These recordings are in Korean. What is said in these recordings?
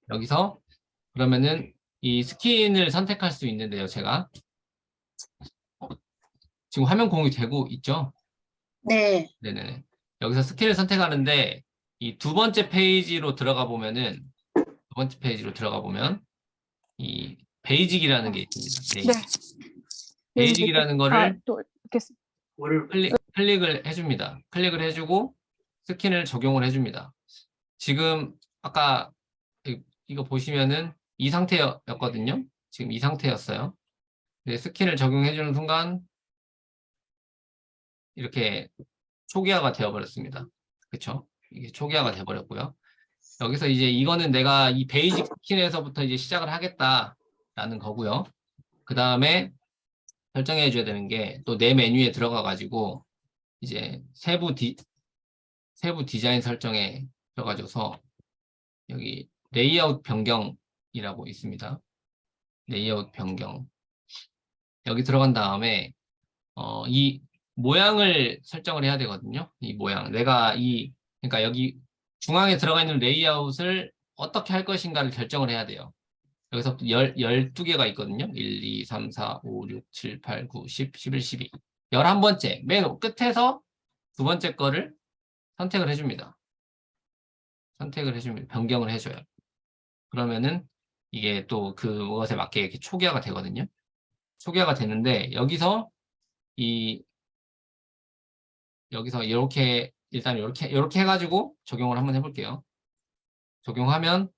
여기서 그러면은 이 스킨을 선택할 수 있는데요, 제가. 지금 화면 공유되고 있죠? 네. 네네. 여기서 스킨을 선택하는데 이 두 번째 페이지로 들어가 보면은 두 번째 페이지로 들어가 보면 이 베이직이라는 게 있습니다. 네. 베이직이라는 거를 또 이렇게 클릭을 해줍니다. 클릭을 해주고 스킨을 적용을 해줍니다. 지금 아까 이거 보시면은 이 상태였거든요. 지금 이 상태였어요. 근데 스킨을 적용해주는 순간 이렇게 초기화가 되어버렸습니다. 그쵸? 이게 초기화가 되어버렸고요. 여기서 이제 이거는 내가 이 베이직 스킨에서부터 이제 시작을 하겠다라는 거고요. 그 다음에 설정해 줘야 되는 게 또 내 메뉴에 들어가 가지고 이제 세부 디자인 설정에 들어가줘서 여기 레이아웃 변경이라고 있습니다. 레이아웃 변경. 여기 들어간 다음에 이 모양을 설정을 해야 되거든요. 이 모양. 그러니까 여기 중앙에 들어가 있는 레이아웃을 어떻게 할 것인가를 결정을 해야 돼요. 여기서 12개가 있거든요. 1, 2, 3, 4, 5, 6, 7, 8, 9, 10, 11, 12. 11번째, 맨 끝에서 두 번째 거를 선택을 해줍니다. 선택을 해줍니다. 변경을 해줘요. 그러면은 이게 또 그것에 맞게 이렇게 초기화가 되거든요. 초기화가 되는데 여기서 이렇게 일단 이렇게 해가지고 적용을 한번 해볼게요. 적용하면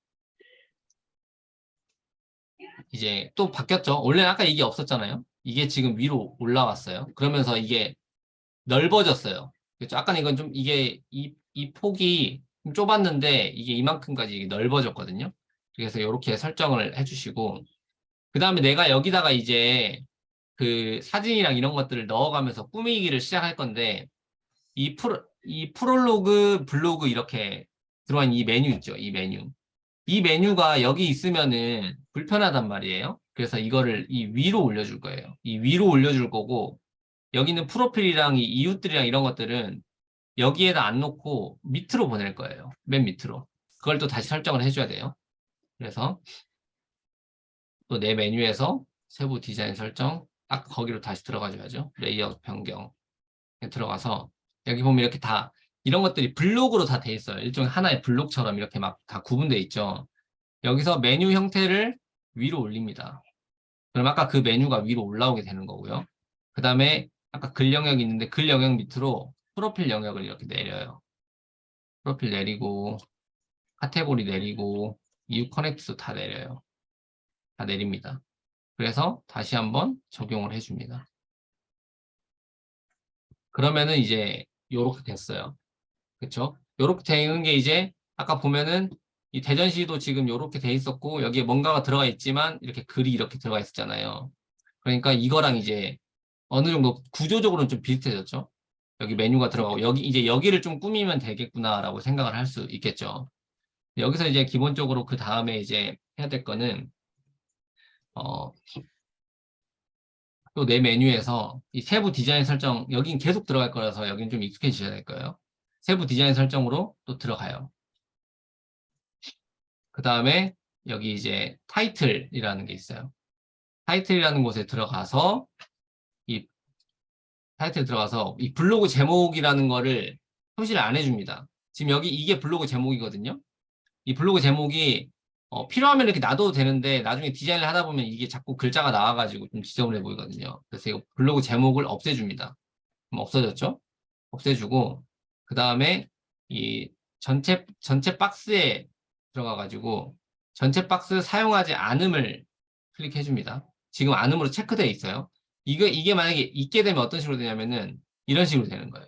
이제 또 바뀌었죠. 원래는 아까 이게 없었잖아요. 이게 지금 위로 올라왔어요. 그러면서 이게 넓어졌어요. 그렇죠? 아까는 이건 좀 이 폭이 좀 좁았는데 이게 이만큼까지 넓어졌거든요. 그래서 이렇게 설정을 해주시고 그 다음에 내가 여기다가 이제 그 사진이랑 이런 것들을 넣어가면서 꾸미기를 시작할 건데 이 프롤로그, 블로그 이렇게 들어간 이 메뉴 있죠. 이 메뉴. 이 메뉴가 여기 있으면은 불편하단 말이에요. 그래서 이거를 이 위로 올려줄 거예요. 이 위로 올려줄 거고 여기 있는 프로필이랑 이 이웃들이랑 이런 것들은 여기에다 안 놓고 밑으로 보낼 거예요. 맨 밑으로. 그걸 또 다시 설정을 해줘야 돼요. 그래서 또 내 메뉴에서 세부 디자인 설정 딱 거기로 다시 들어가줘야죠. 레이아웃 변경 들어가서 여기 보면 이렇게 다 이런 것들이 블록으로 다 돼 있어요. 일종의 하나의 블록처럼 이렇게 막 다 구분돼 있죠. 여기서 메뉴 형태를 위로 올립니다. 그럼 아까 그 메뉴가 위로 올라오게 되는 거고요. 그 다음에 아까 글 영역이 있는데 글 영역 밑으로 프로필 영역을 이렇게 내려요. 프로필 내리고 카테고리 내리고 이웃 커넥트도 다 내려요. 다 내립니다. 그래서 다시 한번 적용을 해줍니다. 그러면은 이제 요렇게 됐어요. 그쵸? 요렇게 되는 게 이제 아까 보면은 이 대전시도 지금 요렇게 돼 있었고 여기에 뭔가가 들어가 있지만 이렇게 글이 이렇게 들어가 있었잖아요. 그러니까 이거랑 이제 어느 정도 구조적으로는 좀 비슷해졌죠. 여기 메뉴가 들어가고 여기를 좀 꾸미면 되겠구나라고 생각을 할 수 있겠죠. 여기서 이제 기본적으로 그 다음에 이제 해야 될 거는 또 내 메뉴에서 이 세부 디자인 설정 여긴 계속 들어갈 거라서 여긴 좀 익숙해지셔야 될 거예요. 세부 디자인 설정으로 또 들어가요. 그 다음에 여기 이제 타이틀이라는 게 있어요. 타이틀이라는 곳에 들어가서 이 타이틀 들어가서 이 블로그 제목이라는 거를 표시를 안 해줍니다. 지금 여기 이게 블로그 제목이거든요. 이 블로그 제목이 필요하면 이렇게 놔둬도 되는데 나중에 디자인을 하다 보면 이게 자꾸 글자가 나와가지고 좀 지저분해 보이거든요. 그래서 이 블로그 제목을 없애줍니다. 그럼 없어졌죠? 없애주고 그 다음에 이 전체 박스에 들어가가지고 전체 박스 사용하지 않음을 클릭해줍니다. 지금 않음으로 체크되어 있어요. 이게 만약에 있게 되면 어떤 식으로 되냐면은 이런 식으로 되는 거예요.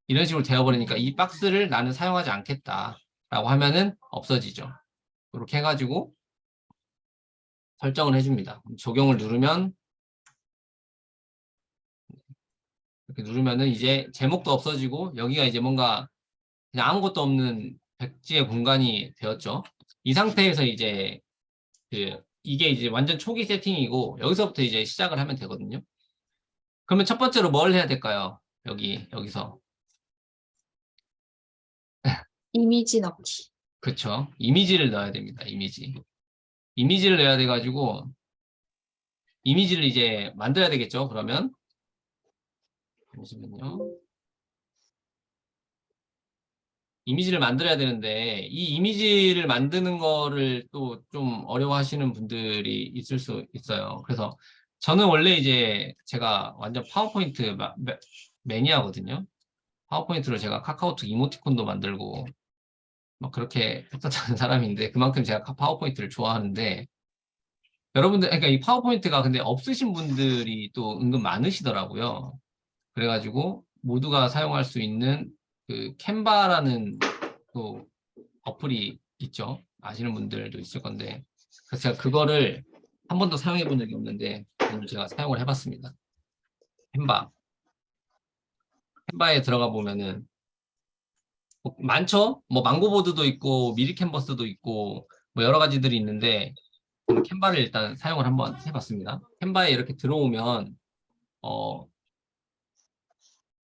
이런 식으로 되어버리니까 이 박스를 나는 사용하지 않겠다라고 하면은 없어지죠. 이렇게 해가지고 설정을 해줍니다. 적용을 누르면 이렇게 누르면은 이제 제목도 없어지고 여기가 이제 뭔가 그냥 아무것도 없는 백지의 공간이 되었죠. 이 상태에서 이제 이게 이제 완전 초기 세팅이고 여기서부터 이제 시작을 하면 되거든요. 그러면 첫 번째로 뭘 해야 될까요? 여기서 이미지 넣기. 그쵸. 이미지를 넣어야 됩니다. 이미지를 넣어야 돼가지고 이미지를 이제 만들어야 되겠죠. 그러면 잠시만요. 이미지를 만들어야 되는데 이 이미지를 만드는 거를 또 좀 어려워하시는 분들이 있을 수 있어요. 그래서 저는 원래 이제 제가 완전 파워포인트 매니아거든요. 파워포인트로 제가 카카오톡 이모티콘도 만들고 막 그렇게 했었던 사람인데 그만큼 제가 파워포인트를 좋아하는데 여러분들 그러니까 이 파워포인트가 근데 없으신 분들이 또 은근 많으시더라고요. 그래가지고 모두가 사용할 수 있는 그 캔바라는 또 어플이 있죠. 아시는 분들도 있을 건데 그래서 제가 그거를 한 번도 사용해 본 적이 없는데 오늘 제가 사용을 해봤습니다. 캔바. 캔바에 들어가 보면은 뭐 많죠? 뭐 망고보드도 있고 미리 캔버스도 있고 뭐 여러 가지들이 있는데 저는 캔바를 일단 사용을 한번 해봤습니다. 캔바에 이렇게 들어오면 어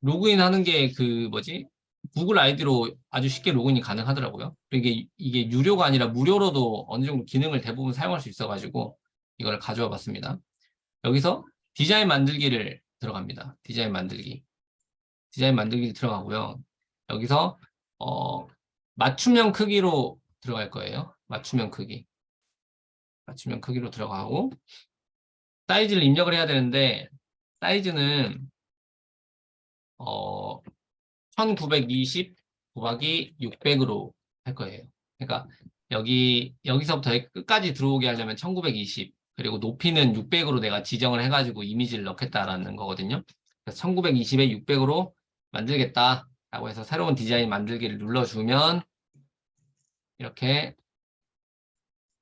로그인 하는 게 그 뭐지? 구글 아이디로 아주 쉽게 로그인이 가능하더라고요. 이게 유료가 아니라 무료로도 어느 정도 기능을 대부분 사용할 수 있어가지고 이걸 가져와 봤습니다. 여기서 디자인 만들기를 들어갑니다. 디자인 만들기. 디자인 만들기 들어가고요. 여기서 어, 맞춤형 크기로 들어갈 거예요. 맞춤형 크기. 맞춤형 크기로 들어가고 사이즈를 입력을 해야 되는데 사이즈는 1920 곱하기 600으로 할 거예요. 그러니까 여기서부터 끝까지 들어오게 하려면 1920 그리고 높이는 600으로 내가 지정을 해가지고 이미지를 넣겠다라는 거거든요. 그래서 1920에 600으로 만들겠다라고 해서 새로운 디자인 만들기를 눌러주면 이렇게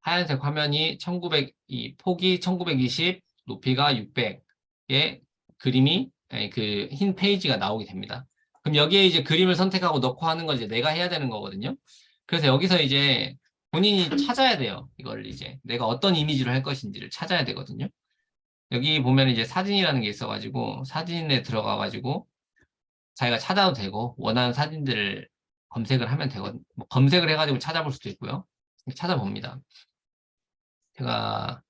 하얀색 화면이 1900, 폭이 1920, 높이가 600의 그림이 그 흰 페이지가 나오게 됩니다. 그럼 여기에 이제 그림을 선택하고 넣고 하는 건 이제 내가 해야 되는 거거든요. 그래서 여기서 이제 본인이 찾아야 돼요. 이걸 이제 내가 어떤 이미지로 할 것인지를 찾아야 되거든요. 여기 보면 이제 사진이라는 게 있어가지고 사진에 들어가가지고 자기가 찾아도 되고 원하는 사진들을 검색을 하면 되거든요. 뭐 검색을 해가지고 찾아볼 수도 있고요. 찾아봅니다. 제가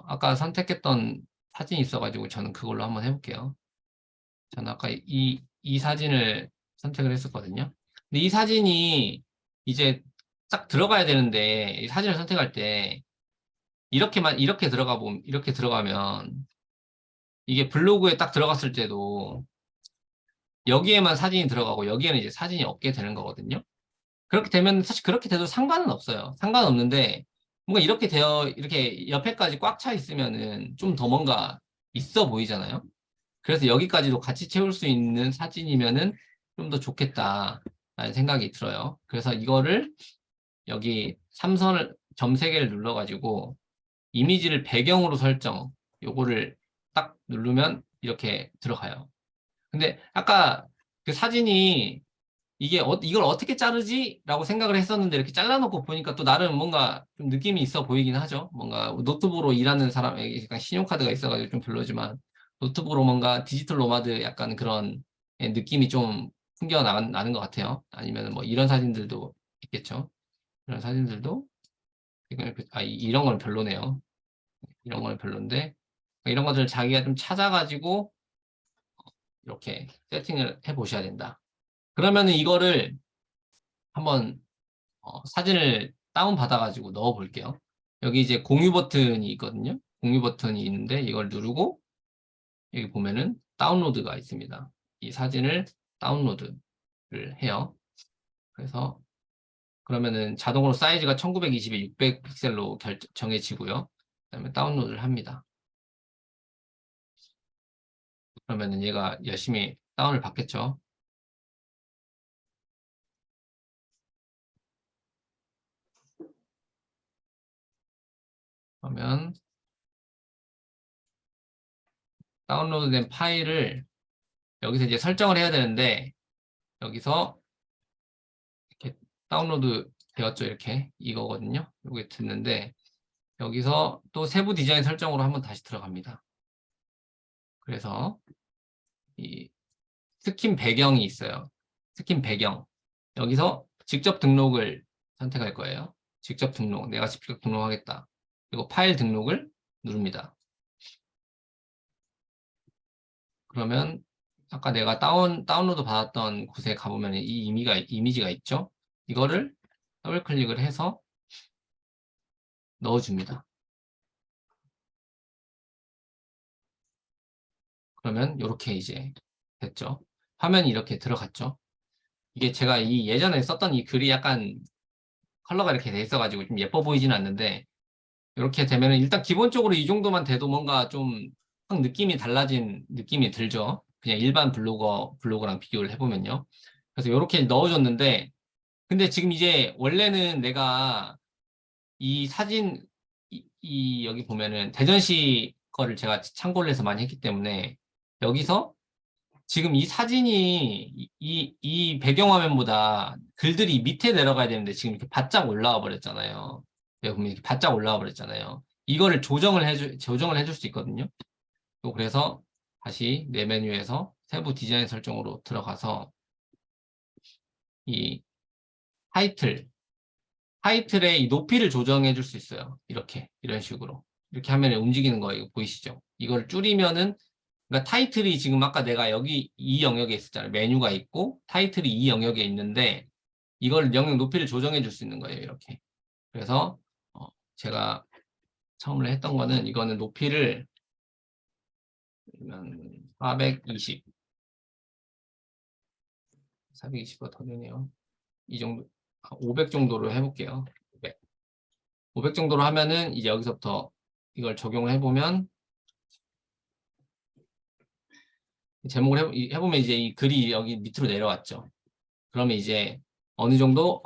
아까 선택했던 사진이 있어가지고 저는 그걸로 한번 해볼게요. 저는 아까 이 사진을 선택을 했었거든요. 근데 이 사진이 이제 딱 들어가야 되는데 이 사진을 선택할 때 이렇게 들어가면 이게 블로그에 딱 들어갔을 때도 여기에만 사진이 들어가고 여기에는 이제 사진이 없게 되는 거거든요. 그렇게 되면 사실 그렇게 돼도 상관은 없어요. 상관없는데 뭔가 이렇게 옆에까지 꽉 차 있으면은 좀 더 뭔가 있어 보이잖아요. 그래서 여기까지도 같이 채울 수 있는 사진이면은 좀 더 좋겠다라는 생각이 들어요. 그래서 이거를 여기 삼선을 점 3개를 눌러가지고 이미지를 배경으로 설정 요거를 딱 누르면 이렇게 들어가요. 근데 아까 그 사진이 이걸 어떻게 자르지? 라고 생각을 했었는데 이렇게 잘라놓고 보니까 또 나름 뭔가 좀 느낌이 있어 보이긴 하죠. 뭔가 노트북으로 일하는 사람에게 약간 신용카드가 있어가지고 좀 별로지만 노트북으로 뭔가 디지털 노마드 약간 그런 느낌이 좀 풍겨나는 것 같아요. 아니면 뭐 이런 사진들도 있겠죠. 이런 사진들도 이런 건 별로네요. 이런 건 별론데 이런 것들을 자기가 좀 찾아가지고 이렇게 세팅을 해 보셔야 된다. 그러면은 이거를 한번 사진을 다운받아가지고 넣어 볼게요. 여기 이제 공유 버튼이 있거든요. 공유 버튼이 있는데 이걸 누르고 여기 보면은 다운로드가 있습니다. 이 사진을 다운로드를 해요. 그래서 그러면은 자동으로 사이즈가 1920에 600 픽셀로 정해지고요. 그다음에 다운로드를 합니다. 그러면은 얘가 열심히 다운을 받겠죠. 그러면 다운로드된 파일을 여기서 이제 설정을 해야 되는데 여기서 이렇게 다운로드 되었죠. 이렇게 이거거든요. 이게 됐는데 여기서 또 세부 디자인 설정으로 한번 다시 들어갑니다. 그래서 이 스킨 배경이 있어요. 스킨 배경. 여기서 직접 등록을 선택할 거예요. 직접 등록, 내가 직접 등록하겠다. 그리고 파일 등록을 누릅니다. 그러면 아까 내가 다운로드 받았던 곳에 가보면 이 이미지가 있죠? 이거를 더블 클릭을 해서 넣어줍니다. 그러면 이렇게 이제 됐죠. 화면이 이렇게 들어갔죠. 이게 제가 이 예전에 썼던 이 글이 약간 컬러가 이렇게 돼 있어가지고 좀 예뻐 보이지는 않는데 이렇게 되면 일단 기본적으로 이 정도만 돼도 뭔가 좀 확 느낌이 달라진 느낌이 들죠. 그냥 일반 블로거랑 비교를 해보면요. 그래서 이렇게 넣어줬는데 근데 지금 이제 원래는 내가 이 사진 여기 보면은 대전시 거를 제가 참고를 해서 많이 했기 때문에 여기서 지금 이 사진이 이 배경화면보다 글들이 밑에 내려가야 되는데 지금 이렇게 바짝 올라와 버렸잖아요. 여기 보면 이렇게 바짝 올라와 버렸잖아요. 이거를 조정을 해줄 수 있거든요. 또 그래서 다시 내 메뉴에서 세부 디자인 설정으로 들어가서 이 타이틀의 이 높이를 조정해 줄 수 있어요. 이런 식으로. 이렇게 하면 움직이는 거 이거 보이시죠? 이걸 줄이면은 그러니까 타이틀이 지금 아까 내가 여기 이 영역에 있었잖아요. 메뉴가 있고 타이틀이 이 영역에 있는데 이걸 영역 높이를 조정해 줄 수 있는 거예요. 이렇게. 그래서 제가 처음에 했던 거는 이거는 높이를 420 420보다 더 되네요. 이 정도 500 정도로 해볼게요. 500 정도로 하면은 이제 여기서부터 이걸 적용을 해보면 제목을 해보면 이제 이 글이 여기 밑으로 내려왔죠. 그러면 이제 어느 정도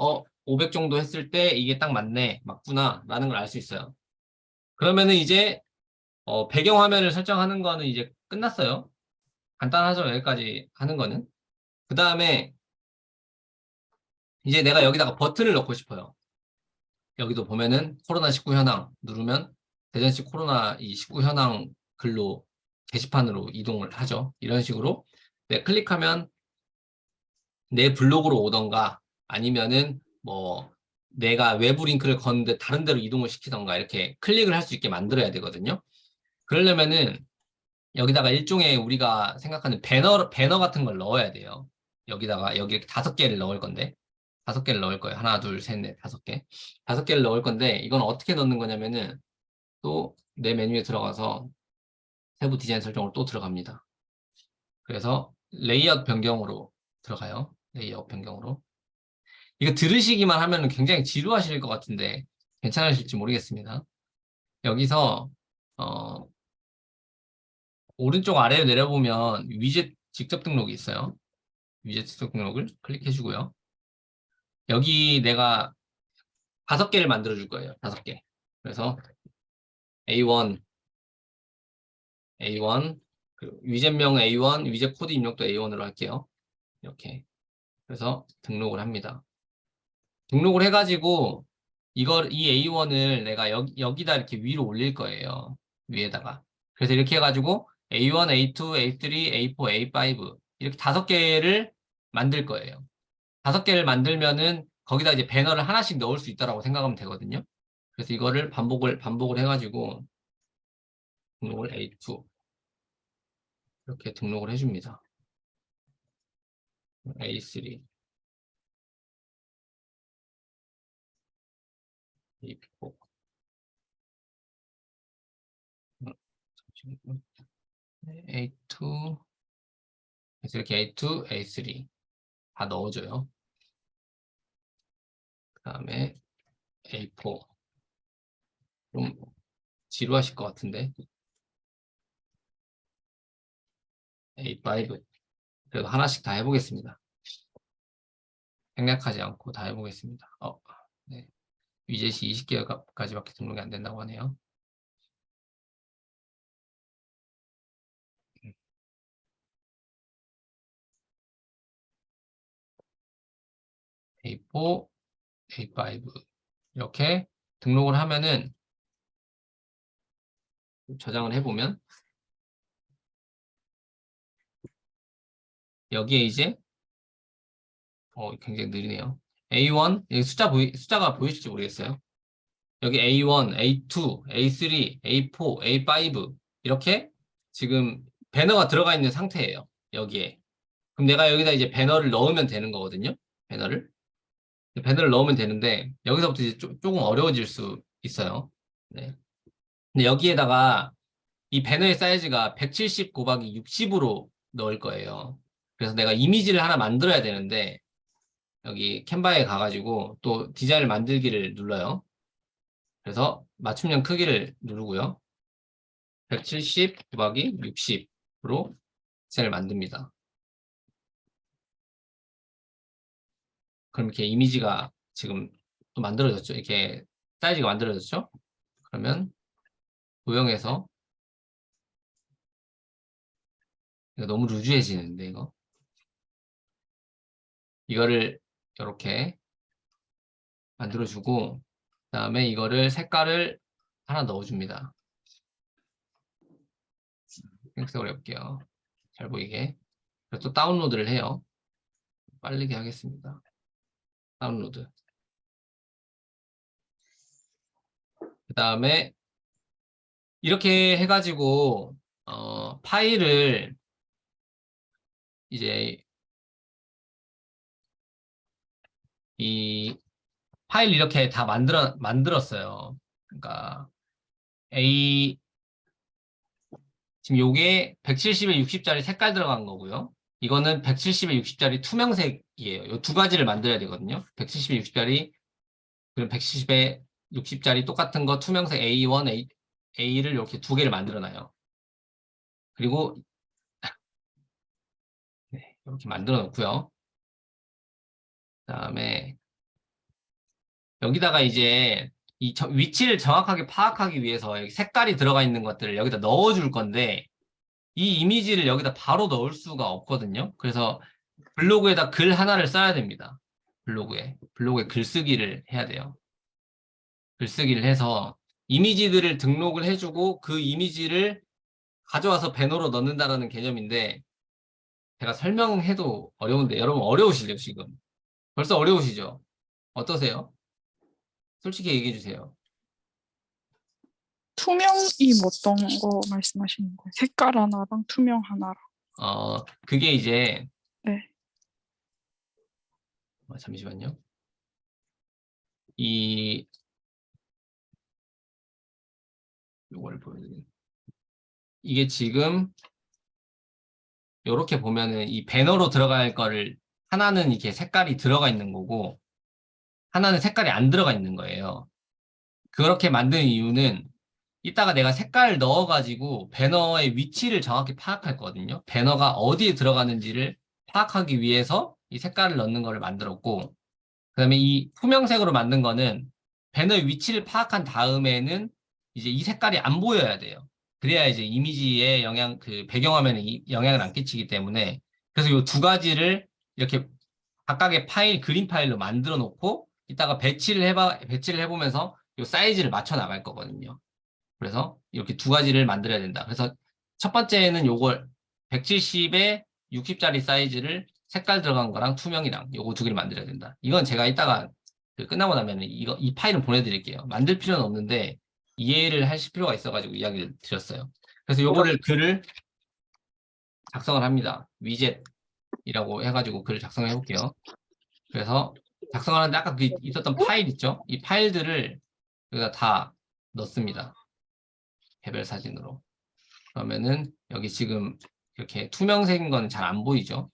500 정도 했을 때 이게 딱 맞구나 라는 걸 알 수 있어요. 그러면은 이제 배경화면을 설정하는 거는 이제 끝났어요. 간단하죠. 여기까지 하는 거는. 그 다음에 이제 내가 여기다가 버튼을 넣고 싶어요. 여기도 보면은 코로나19 현황 누르면 대전시 코로나19 현황 글로 게시판으로 이동을 하죠. 이런 식으로 클릭하면 내 블로그로 오던가 아니면은 뭐 내가 외부 링크를 걷는데 다른 데로 이동을 시키던가 이렇게 클릭을 할 수 있게 만들어야 되거든요. 그러려면은 여기다가 일종의 우리가 생각하는 배너 같은 걸 넣어야 돼요. 여기 이렇게 5개를 넣을 건데 5개를 넣을 거예요. 하나, 둘, 셋, 넷, 5개. 5개를 넣을 건데 이건 어떻게 넣는 거냐면은 또 내 메뉴에 들어가서 세부 디자인 설정으로 또 들어갑니다. 그래서 레이아웃 변경으로 들어가요. 레이아웃 변경으로. 이거 들으시기만 하면 굉장히 지루하실 것 같은데 괜찮으실지 모르겠습니다. 여기서 어, 오른쪽 아래로 내려보면 위젯 직접 등록이 있어요. 위젯 직접 등록을 클릭해 주고요. 여기 내가 5개를 만들어 줄 거예요. 5개. 그래서 A1, A1, 위젯명 A1, 위젯 코드 입력도 A1으로 할게요. 이렇게. 그래서 등록을 합니다. 등록을 해가지고 이 A1을 내가 여기다 이렇게 위로 올릴 거예요. 위에다가. 그래서 이렇게 해가지고 A1, A2, A3, A4, A5 이렇게 5개를 만들 거예요. 5개를 만들면은 거기다 이제 배너를 하나씩 넣을 수 있다라고 생각하면 되거든요. 그래서 이거를 반복을 해가지고 등록을 A2 이렇게 등록을 해줍니다. A3, A4 A2 그래서 이렇게 A2, A3 다 넣어줘요. 그 다음에 A4 좀 지루하실 것 같은데 A5 그래도 하나씩 다 해보겠습니다. 생략하지 않고 다 해보겠습니다. 네. 위젯이 20개까지밖에 등록이 안 된다고 하네요. A4, A5 이렇게 등록을 하면은 저장을 해보면 여기에 이제 굉장히 느리네요. A1 여기 숫자가 보이실지 모르겠어요. 여기 A1, A2, A3, A4, A5 이렇게 지금 배너가 들어가 있는 상태예요. 여기에. 그럼 내가 여기다 이제 배너를 넣으면 되는 거거든요. 배너를 넣으면 되는데 여기서부터 이제 조금 어려워질 수 있어요. 네. 근데 여기에다가 이 배너의 사이즈가 170 곱하기 60으로 넣을 거예요. 그래서 내가 이미지를 하나 만들어야 되는데 여기 캔바에 가가지고 또 디자인을 만들기를 눌러요. 그래서 맞춤형 크기를 누르고요. 170 곱하기 60으로 디자인을 만듭니다. 그럼 이렇게 이미지가 지금 또 만들어졌죠. 이렇게 사이즈가 만들어졌죠. 그러면 도형에서 이거 너무 루즈해지는데 이거를 이렇게 만들어주고 그다음에 이거를 색깔을 하나 넣어줍니다. 핑크색으로 해볼게요. 잘 보이게. 그래서 또 다운로드를 해요. 빠르게 하겠습니다. 다운로드. 그 다음에 이렇게 해가지고 파일을 이제 이 파일 이렇게 다 만들었어요. 그러니까 지금 요게 170에 60짜리 색깔 들어간 거고요. 이거는 170에 60짜리 투명색이에요. 요 두 가지를 만들어야 되거든요. 170에 60짜리 그럼 170에 60짜리 똑같은 거 투명색 A1, A를 이렇게 두 개를 만들어 놔요. 그리고 네, 이렇게 만들어 놓고요. 그다음에 여기다가 이제 위치를 정확하게 파악하기 위해서 여기 색깔이 들어가 있는 것들을 여기다 넣어줄 건데 이 이미지를 여기다 바로 넣을 수가 없거든요. 그래서 블로그에다 글 하나를 써야 됩니다. 블로그에 글쓰기를 해야 돼요. 글쓰기를 해서 이미지들을 등록을 해주고 그 이미지를 가져와서 배너로 넣는다라는 개념인데 제가 설명해도 어려운데 여러분 어려우시죠 지금? 벌써 어려우시죠? 어떠세요? 솔직히 얘기해 주세요. 투명이 뭐 어떤 거 말씀하시는 거예요? 색깔 하나랑 투명 하나랑. 그게 이제 네. 잠시만요. 요거를 보여드릴게요. 이게 지금 이렇게 보면은 이 배너로 들어갈 거를 하나는 이렇게 색깔이 들어가 있는 거고 하나는 색깔이 안 들어가 있는 거예요. 그렇게 만든 이유는 이따가 내가 색깔을 넣어가지고 배너의 위치를 정확히 파악할 거거든요. 배너가 어디에 들어가는지를 파악하기 위해서 이 색깔을 넣는 거를 만들었고 그다음에 이 투명색으로 만든 거는 배너의 위치를 파악한 다음에는 이제 이 색깔이 안 보여야 돼요. 그래야 이제 이미지에 그 배경화면에 영향을 안 끼치기 때문에 그래서 이 두 가지를 이렇게 각각의 그림 파일로 만들어 놓고 이따가 배치를 해보면서 이 사이즈를 맞춰 나갈 거거든요. 그래서 이렇게 두 가지를 만들어야 된다. 그래서 첫 번째는 요걸 170에 60짜리 사이즈를 색깔 들어간 거랑 투명이랑 요거 두 개를 만들어야 된다. 이건 제가 이따가 끝나고 나면 이 파일은 보내드릴게요. 만들 필요는 없는데 이해를 하실 필요가 있어가지고 이야기를 드렸어요. 그래서 요거를 글을 작성을 합니다. 위젯이라고 해가지고 글을 작성을 해볼게요. 그래서 작성하는데 아까 그 있었던 파일 있죠? 이 파일들을 여기다 다 넣습니다. 개별 사진으로. 그러면은 여기 지금 이렇게 투명색인 건 잘 안 보이죠?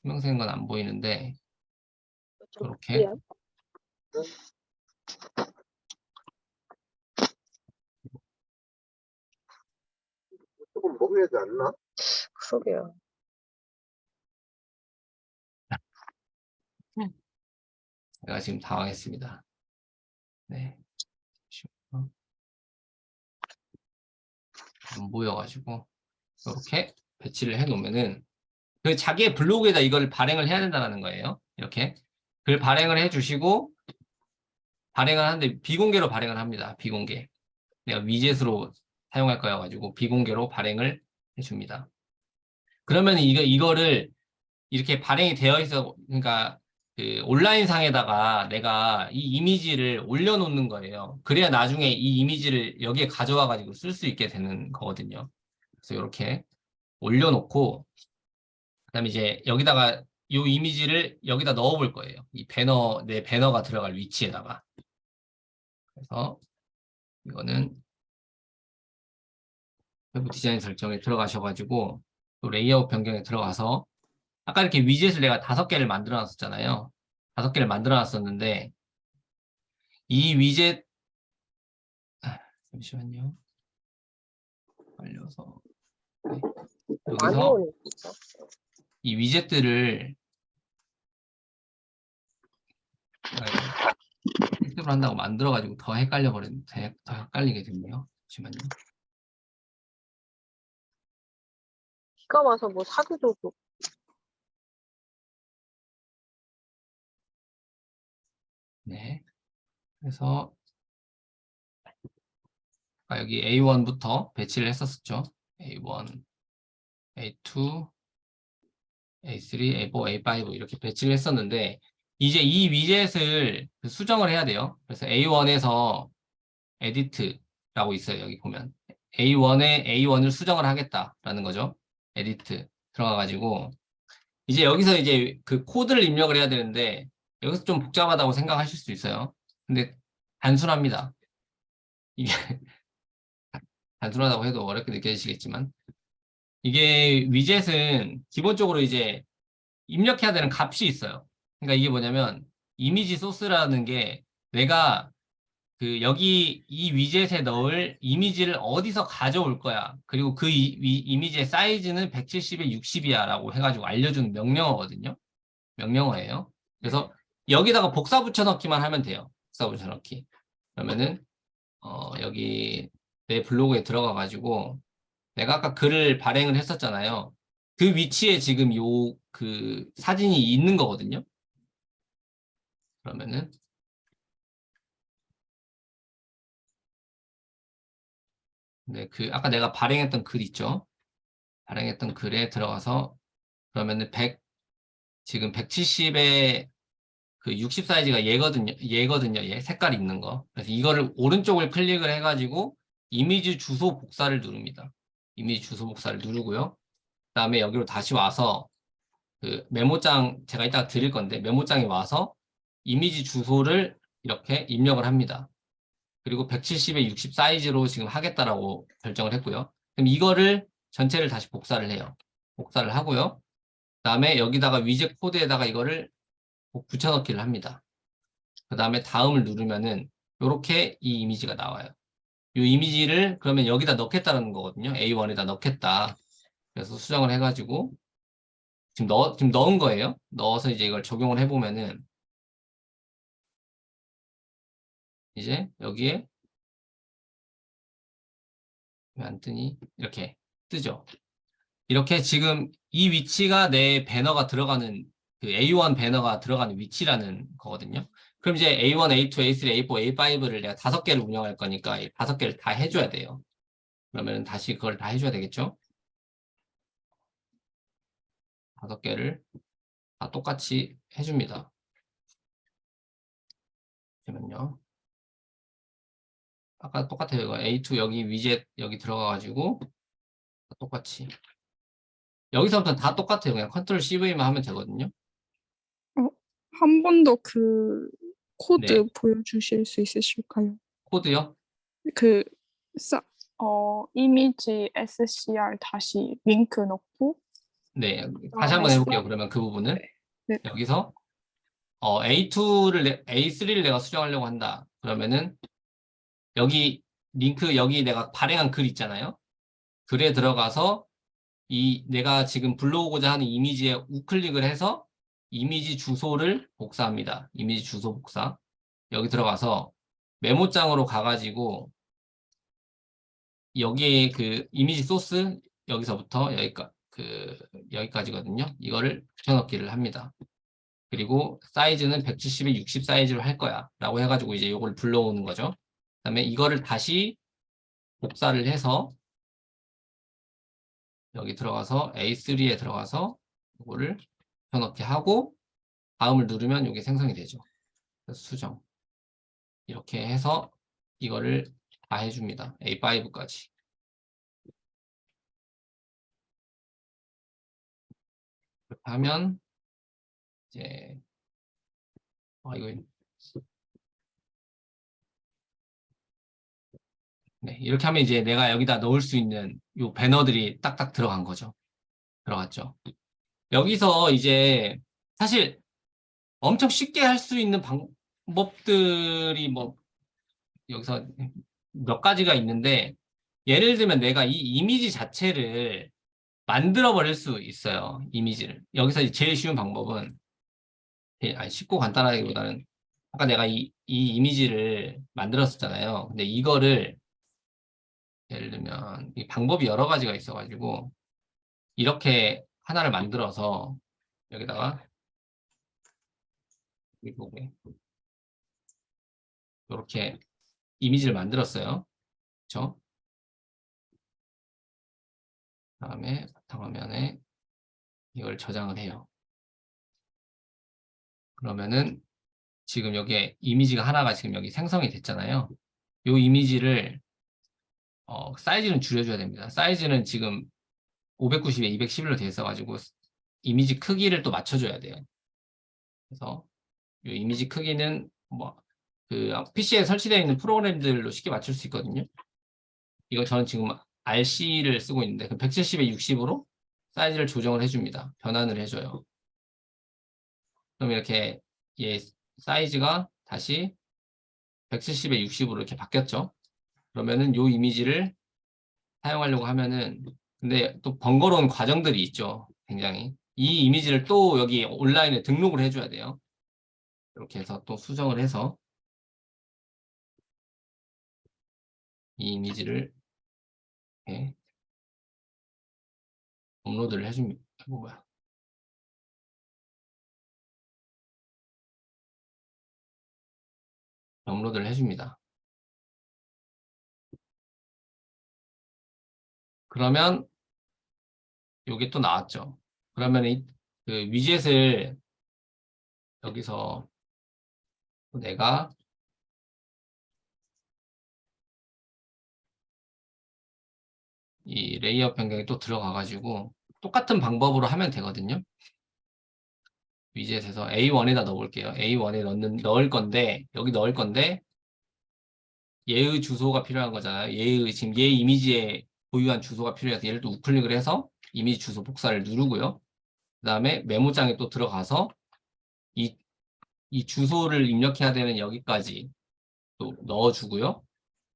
투명색인 건 안 보이는데 이렇게 조금 먹여야지 않나? 그러게요. 제가 지금 당황했습니다. 네. 안 보여가지고 이렇게 배치를 해놓으면은 그 자기의 블로그에다 이걸 발행을 해야 된다는 거예요. 이렇게 글 발행을 해주시고 발행을 하는데 비공개로 발행을 합니다. 비공개. 내가 위젯으로 사용할 거여가지고 비공개로 발행을 해줍니다. 그러면 이거를 이렇게 발행이 되어 있어 그러니까 그 온라인상에다가 내가 이 이미지를 올려놓는 거예요. 그래야 나중에 이 이미지를 여기에 가져와 가지고 쓸 수 있게 되는 거거든요. 그래서 이렇게 올려놓고 그다음에 이제 여기다가 이 이미지를 여기다 넣어볼 거예요. 이 배너, 내 배너가 들어갈 위치에다가. 그래서 이거는 외부 디자인 설정에 들어가셔가지고 또 레이아웃 변경에 들어가서 아까 이렇게 위젯을 내가 5개를 만들어 놨었잖아요. 5개를 만들어 놨었는데 이 위젯 잠시만요. 빨려서 네. 많이 여기서 올렸죠. 이 위젯들을 실습을 한다고 만들어가지고 더 더 헷갈리게 됐네요. 잠시만요. 비가 와서 뭐 사기도 또 네. 그래서 여기 A1부터 배치를 했었죠. A1, A2, A3, A4, A5 이렇게 배치를 했었는데 이제 이 위젯을 수정을 해야 돼요. 그래서 A1에서 에디트라고 있어요. 여기 보면 A1에 A1을 수정을 하겠다라는 거죠. 에디트 들어가가지고 이제 여기서 이제 그 코드를 입력을 해야 되는데 여기서 좀 복잡하다고 생각하실 수 있어요. 근데 단순합니다. 이게 단순하다고 해도 어렵게 느껴지시겠지만 이게 위젯은 기본적으로 이제 입력해야 되는 값이 있어요. 그러니까 이게 뭐냐면 이미지 소스라는 게 내가 그 여기 이 위젯에 넣을 이미지를 어디서 가져올 거야. 그리고 그 이미지의 사이즈는 170에 60이야 라고 해가지고 알려주는 명령어거든요. 명령어예요. 그래서 여기다가 복사 붙여넣기만 하면 돼요. 복사 붙여넣기. 그러면은 여기 내 블로그에 들어가가지고 내가 아까 글을 발행을 했었잖아요. 그 위치에 지금 요 그 사진이 있는 거거든요. 그러면은 네, 그 아까 내가 발행했던 글 있죠. 발행했던 글에 들어가서 그러면은 지금 170에 그 60 사이즈가 얘거든요. 얘 색깔 있는 거. 그래서 이거를 오른쪽을 클릭을 해가지고 이미지 주소 복사를 누릅니다. 이미지 주소 복사를 누르고요. 그다음에 여기로 다시 와서 그 메모장 제가 이따가 드릴 건데 메모장에 와서 이미지 주소를 이렇게 입력을 합니다. 그리고 170에 60 사이즈로 지금 하겠다라고 결정을 했고요. 그럼 이거를 전체를 다시 복사를 해요. 복사를 하고요. 그다음에 여기다가 위젯 코드에다가 이거를 붙여넣기를 합니다. 그 다음에 다음을 누르면은 이렇게 이 이미지가 나와요. 이 이미지를 그러면 여기다 넣겠다는 거거든요. A1에다 넣겠다. 그래서 수정을 해가지고 지금 넣은 거예요. 넣어서 이제 이걸 적용을 해보면은 이제 여기에 왜 안 뜨니? 이렇게 뜨죠. 이렇게 지금 이 위치가 내 배너가 들어가는 그 A1 배너가 들어가는 위치라는 거거든요. 그럼 이제 A1, A2, A3, A4, A5를 내가 5개를 운영할 거니까 이 5개를 다 해줘야 돼요. 그러면 다시 그걸 다 해줘야 되겠죠? 5개를 다 똑같이 해줍니다. 잠시만요. 아까 똑같아요. 이거 A2 여기 위젯 여기 들어가가지고 똑같이. 여기서부터 다 똑같아요. 그냥 컨트롤 CV만 하면 되거든요. 한 번 더 그 코드 네. 보여주실 수 있으실까요? 코드요? 그 이미지 SCR 다시 링크 넣고 네. 다시 한번 해볼게요. 그러면 그 부분을. 네. 여기서 A3를 내가 수정하려고 한다. 그러면은 여기 링크 여기 내가 발행한 글 있잖아요. 글에 들어가서 이 내가 지금 불러오고자 하는 이미지에 우클릭을 해서 이미지 주소를 복사합니다. 이미지 주소 복사. 여기 들어가서 메모장으로 가가지고 여기에 그 이미지 소스 여기서부터 여기까지거든요. 이거를 붙여넣기를 합니다. 그리고 사이즈는 170에 60 사이즈로 할 거야 라고 해가지고 이제 이걸 불러오는 거죠. 그다음에 이거를 다시 복사를 해서 여기 들어가서 A3에 들어가서 이거를 붙여넣기 하고 다음을 누르면 이게 생성이 되죠. 그래서 수정. 이렇게 해서 이거를 다 해줍니다. A5까지. 이렇게 하면 이제 이거 네, 이렇게 하면 이제 내가 여기다 넣을 수 있는 요 배너들이 딱딱 들어간 거죠. 들어갔죠. 여기서 이제 사실 엄청 쉽게 할 수 있는 방법들이 뭐 여기서 몇 가지가 있는데 예를 들면 내가 이 이미지 자체를 만들어 버릴 수 있어요. 이미지를. 여기서 제일 쉬운 방법은 아니, 쉽고 간단하기보다는 아까 내가 이 이미지를 만들었었잖아요. 근데 이거를 예를 들면 이 방법이 여러 가지가 있어가지고 이렇게 하나를 만들어서 여기다가 여기 보게 이렇게 이미지를 만들었어요. 그렇죠? 다음에 바탕화면에 이걸 저장을 해요. 그러면은 지금 여기에 이미지가 하나가 지금 여기 생성이 됐잖아요. 이 이미지를 사이즈는 줄여줘야 됩니다. 사이즈는 지금 590에 211로 돼 있어가지고 이미지 크기를 또 맞춰줘야 돼요. 그래서 이 이미지 크기는 뭐 그 PC에 설치되어 있는 프로그램들로 쉽게 맞출 수 있거든요. 이거 저는 지금 RC를 쓰고 있는데 170에 60으로 사이즈를 조정을 해줍니다. 변환을 해줘요. 그럼 이렇게 얘 사이즈가 다시 170에 60으로 이렇게 바뀌었죠. 그러면은 이 이미지를 사용하려고 하면은 근데 또 번거로운 과정들이 있죠. 굉장히. 이 이미지를 또 여기 온라인에 등록을 해줘야 돼요. 이렇게 해서 또 수정을 해서 이 이미지를 이렇게 업로드를 해줍니다. 뭐야? 업로드를 해줍니다. 그러면 이게 또 나왔죠. 그러면 그 위젯을 여기서 내가 이 레이아웃 변경에 또 들어가가지고 똑같은 방법으로 하면 되거든요. 위젯에서 A1에다 넣어볼게요. A1에 넣을 건데 여기 넣을 건데 얘의 주소가 필요한 거잖아요. 지금 얘 이미지에 보유한 주소가 필요해서 얘를 또 우클릭을 해서 이미지 주소 복사를 누르고요. 그 다음에 메모장에 또 들어가서 이 주소를 입력해야 되는 여기까지 또 넣어주고요.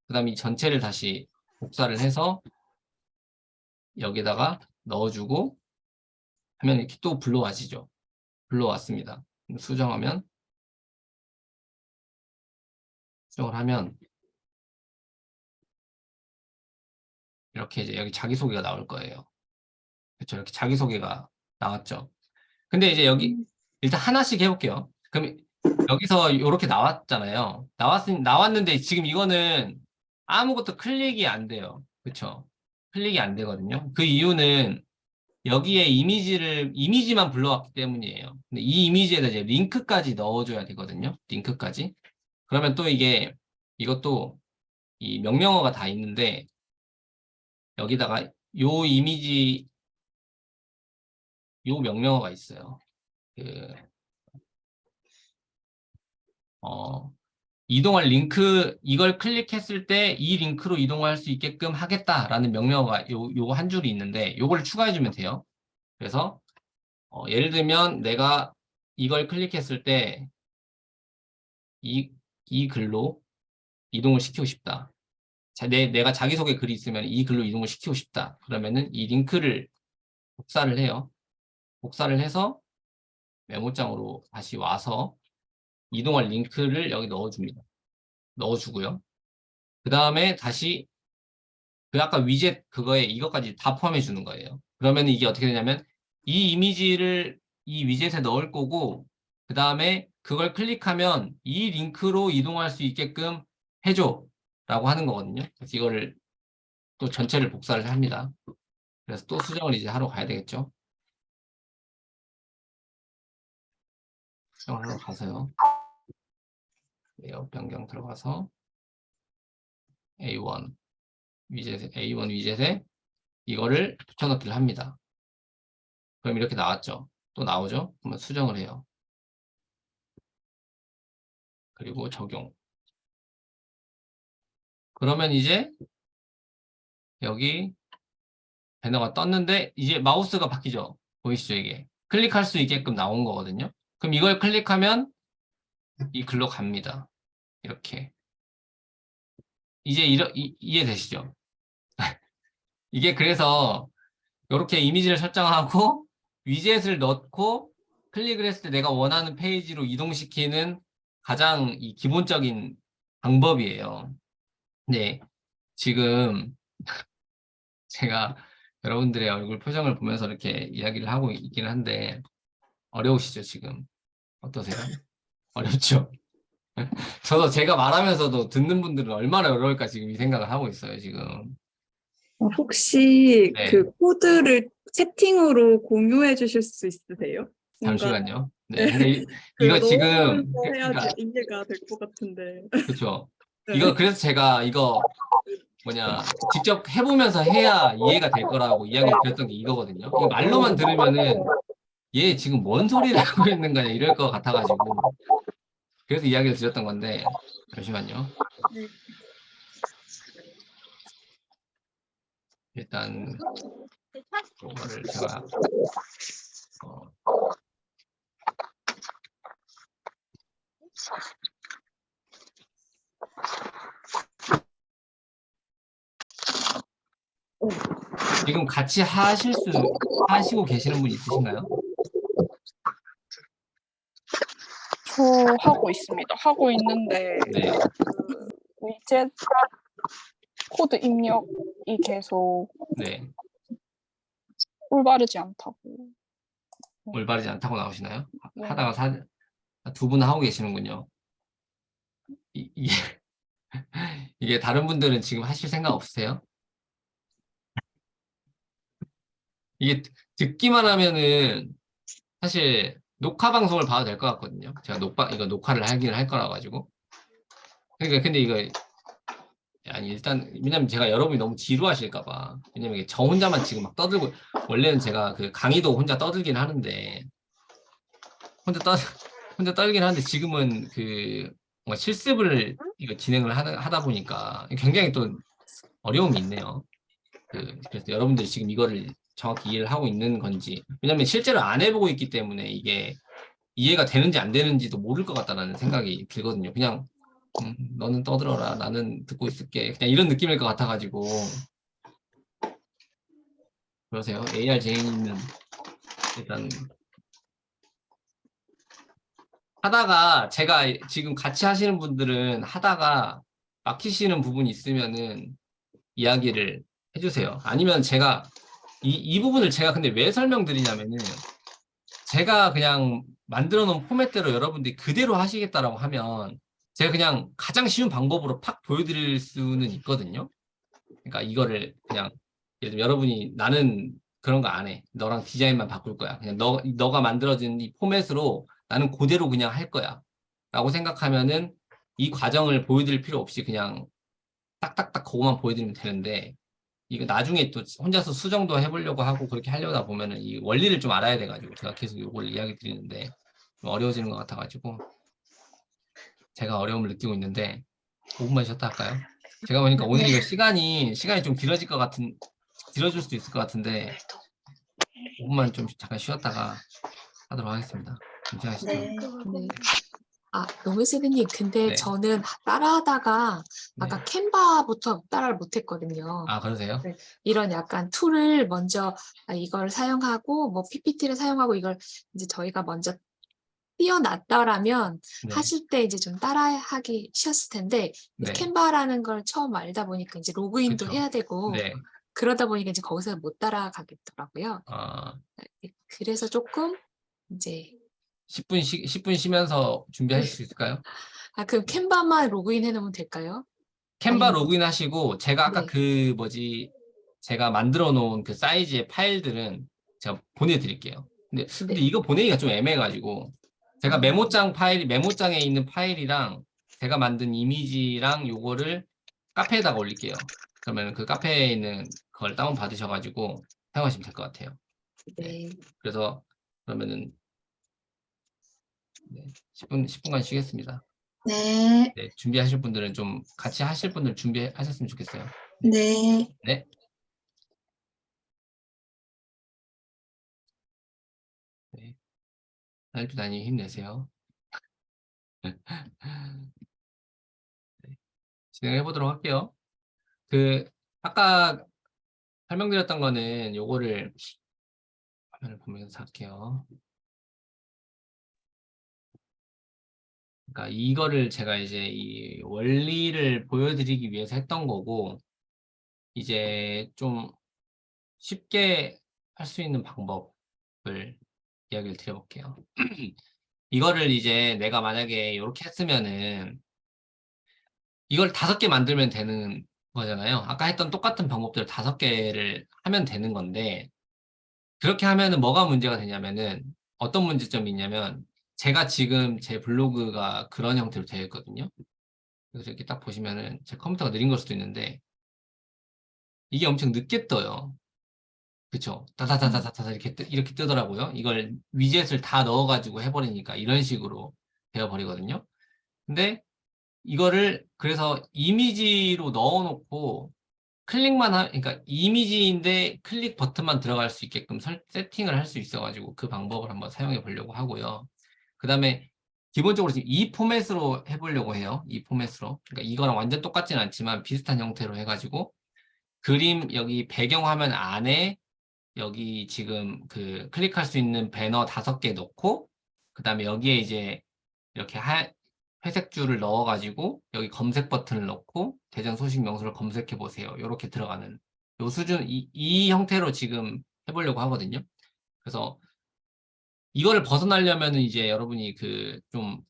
그 다음에 이 전체를 다시 복사를 해서 여기다가 넣어주고 하면 이렇게 또 불러와지죠. 불러왔습니다. 수정을 하면 이렇게 이제 여기 자기소개가 나올 거예요. 그렇죠. 이렇게 자기소개가 나왔죠. 근데 이제 여기 일단 하나씩 해볼게요. 그럼 여기서 이렇게 나왔잖아요. 나왔는데 지금 이거는 아무것도 클릭이 안 돼요. 그렇죠? 클릭이 안 되거든요. 그 이유는 여기에 이미지만 불러왔기 때문이에요. 근데 이 이미지에다 이제 링크까지 넣어줘야 되거든요. 링크까지. 그러면 또 이것도 이 명령어가 다 있는데 여기다가 요 이미지 요 명령어가 있어요. 그 이동할 링크 이걸 클릭했을 때 이 링크로 이동할 수 있게끔 하겠다라는 명령어가 요거 한 줄이 있는데 요걸 추가해주면 돼요. 그래서 예를 들면 내가 이걸 클릭했을 때 이 글로 이동을 시키고 싶다. 내가 자기소개 글이 있으면 이 글로 이동을 시키고 싶다. 그러면은 이 링크를 복사를 해요. 복사를 해서 메모장으로 다시 와서 이동할 링크를 여기 넣어줍니다. 넣어주고요. 그 다음에 다시 그 아까 위젯 그거에 이것까지 다 포함해 주는 거예요. 그러면 이게 어떻게 되냐면 이 이미지를 이 위젯에 넣을 거고 그 다음에 그걸 클릭하면 이 링크로 이동할 수 있게끔 해줘 라고 하는 거거든요. 그래서 이거를 또 전체를 복사를 합니다. 그래서 또 수정을 이제 하러 가야 되겠죠. 수정하러 가서요. 레이아웃 변경 들어가서 A1 위젯에 이거를 붙여넣기를 합니다. 그럼 이렇게 나왔죠. 또 나오죠. 그러면 수정을 해요. 그리고 적용. 그러면 이제 여기 배너가 떴는데 이제 마우스가 바뀌죠. 보이시죠? 이게 클릭할 수 있게끔 나온 거거든요. 그럼 이걸 클릭하면 이 글로 갑니다. 이렇게. 이제 이해되시죠? 이게 그래서 이렇게 이미지를 설정하고 위젯을 넣고 클릭을 했을 때 내가 원하는 페이지로 이동시키는 가장 이 기본적인 방법이에요. 네, 지금 제가 여러분들의 얼굴 표정을 보면서 이렇게 이야기를 하고 있긴 한데 어려우시죠, 지금? 어떠세요? 어렵죠? 저도 제가 말하면서도 듣는 분들은 얼마나 어려울까 지금 이 생각을 하고 있어요, 지금. 혹시 네. 그 코드를 채팅으로 공유해 주실 수 있으세요? 뭔가 잠시만요. 네. 네. 근데 그 이거 지금 넣으면서 해야지 그러니까 이해가 될 것 같은데. 그렇죠. 네. 이거 그래서 제가 이거 직접 해보면서 해야 이해가 될 거라고 이야기를 드렸던 게 이거거든요. 이거 말로만 들으면은 얘 지금 뭔 소리를 하고 있는 거냐 이럴 것 같아가지고 그래서 이야기를 드렸던 건데 잠시만요. 네. 일단 이거를 제가 지금 같이 하시고 계시는 분 있으신가요? 저 하고 있습니다. 하고 있는데 네. 그 위젯 코드 입력이 계속 네. 올바르지 않다고. 올바르지 않다고 나오시나요? 네. 하다가 두 분 하고 계시는군요. 이게 이게 다른 분들은 지금 하실 생각 없으세요? 이게 듣기만 하면은 사실 녹화 방송을 봐도 될 것 같거든요. 제가 이거 녹화를 하긴 할 거라 가지고. 그러니까 근데 이거 아니 일단 왜냐면 제가 여러분이 너무 지루하실까 봐. 왜냐면 이게 저 혼자만 지금 막 떠들고 원래는 제가 그 강의도 혼자 떠들긴 하는데 혼자 떨긴 하는데 지금은 그 뭔가 실습을 이거 진행을 하다 보니까 굉장히 또 어려움이 있네요. 그래서 여러분들이 지금 이거를 정확히 이해를 하고 있는 건지 왜냐면 실제로 안 해보고 있기 때문에 이게 이해가 되는지 안 되는지도 모를 것 같다는 생각이 들거든요. 그냥 너는 떠들어라 나는 듣고 있을게 그냥 이런 느낌일 것 같아가지고 그러세요. AR 제이는 일단 하다가 제가 지금 같이 하시는 분들은 하다가 막히시는 부분이 있으면은 이야기를 해주세요. 아니면 제가 이 부분을 제가 근데 왜 설명드리냐면은 제가 그냥 만들어 놓은 포맷대로 여러분들이 그대로 하시겠다라고 하면 제가 그냥 가장 쉬운 방법으로 팍 보여드릴 수는 있거든요. 그러니까 이거를 그냥 예를 들면 여러분이 나는 그런 거 안 해. 너랑 디자인만 바꿀 거야. 그냥 너가 만들어진 이 포맷으로 나는 그대로 그냥 할 거야. 라고 생각하면은 이 과정을 보여드릴 필요 없이 그냥 딱딱딱 그거만 보여드리면 되는데 이거 나중에 또 혼자서 수정도 해보려고 하고 그렇게 하려다 보면은 이 원리를 좀 알아야 돼가지고 제가 계속 이걸 이야기 드리는데 좀 어려워지는 것 같아가지고 제가 어려움을 느끼고 있는데 5분만 쉬었다 할까요? 제가 보니까 오늘 이거 시간이 좀 길어질 수도 있을 것 같은데 5분만 좀 잠깐 쉬었다가 하도록 하겠습니다. 괜찮으시죠? 네. 네. 너무 선생님, 근데 네. 저는 따라하다가 네. 아까 캔바부터 따라를 못했거든요. 아, 그러세요? 네. 이런 약간 툴을 먼저 이걸 사용하고 뭐 PPT를 사용하고 이걸 이제 저희가 먼저 띄워놨더라면 네. 하실 때 이제 좀 따라하기 쉬웠을 텐데 네. 캔바라는 걸 처음 알다 보니까 이제 로그인도 그쵸. 해야 되고 네. 그러다 보니까 이제 거기서 못 따라가겠더라고요. 그래서 조금 이제 10분 쉬면서 준비하실 수 있을까요? 그럼 캔바만 로그인 해놓으면 될까요? 캔바 아니면- 로그인 하시고 제가 아까 네. 제가 만들어 놓은 그 사이즈의 파일들은 제가 보내드릴게요. 근데 네. 이거 보내기가 좀 애매해가지고 제가 아. 메모장에 있는 파일이랑 제가 만든 이미지랑 요거를 카페에다가 올릴게요. 그러면 그 카페에 있는 걸 다운 받으셔가지고 사용하시면 될 것 같아요. 네. 그래서 그러면은 네, 10분간 쉬겠습니다. 네. 네, 준비하실 분들은 좀 같이 하실 분들 준비하셨으면 좋겠어요. 네. 네. 네. 나이프다님 힘내세요. 네. 진행해 보도록 할게요. 아까 설명드렸던 거는 요거를 화면을 보면서 할게요. 그러니까 이거를 제가 이제 이 원리를 보여드리기 위해서 했던 거고, 이제 좀 쉽게 할 수 있는 방법을 이야기를 드려볼게요. 이거를 이제 내가 만약에 이렇게 했으면은 이걸 5개 만들면 되는 거잖아요. 아까 했던 똑같은 방법들 5개를 하면 되는 건데, 그렇게 하면은 뭐가 문제가 되냐면은 어떤 문제점이 있냐면 제가 지금 제 블로그가 그런 형태로 되어 있거든요. 그래서 이렇게 딱 보시면은 제 컴퓨터가 느린 걸 수도 있는데 이게 엄청 늦게 떠요. 그쵸? 다다다다다다 이렇게 뜨더라고요. 이걸 위젯을 다 넣어가지고 해버리니까 이런 식으로 되어버리거든요. 근데 이거를 그래서 이미지로 넣어놓고 그러니까 이미지인데 클릭 버튼만 들어갈 수 있게끔 세팅을 할 수 있어가지고 그 방법을 한번 사용해 보려고 하고요. 그 다음에 기본적으로 지금 이 포맷으로 해보려고 해요. 이 포맷으로. 그러니까 이거랑 완전 똑같진 않지만 비슷한 형태로 해가지고 그림 여기 배경화면 안에 여기 지금 그 클릭할 수 있는 배너 5개 넣고 그 다음에 여기에 이제 이렇게 회색 줄을 넣어가지고 여기 검색 버튼을 넣고 대전 소식 명소를 검색해 보세요. 이렇게 들어가는 요 수준 이 형태로 지금 해보려고 하거든요. 그래서 이거를 벗어나려면은 이제 여러분이 그 좀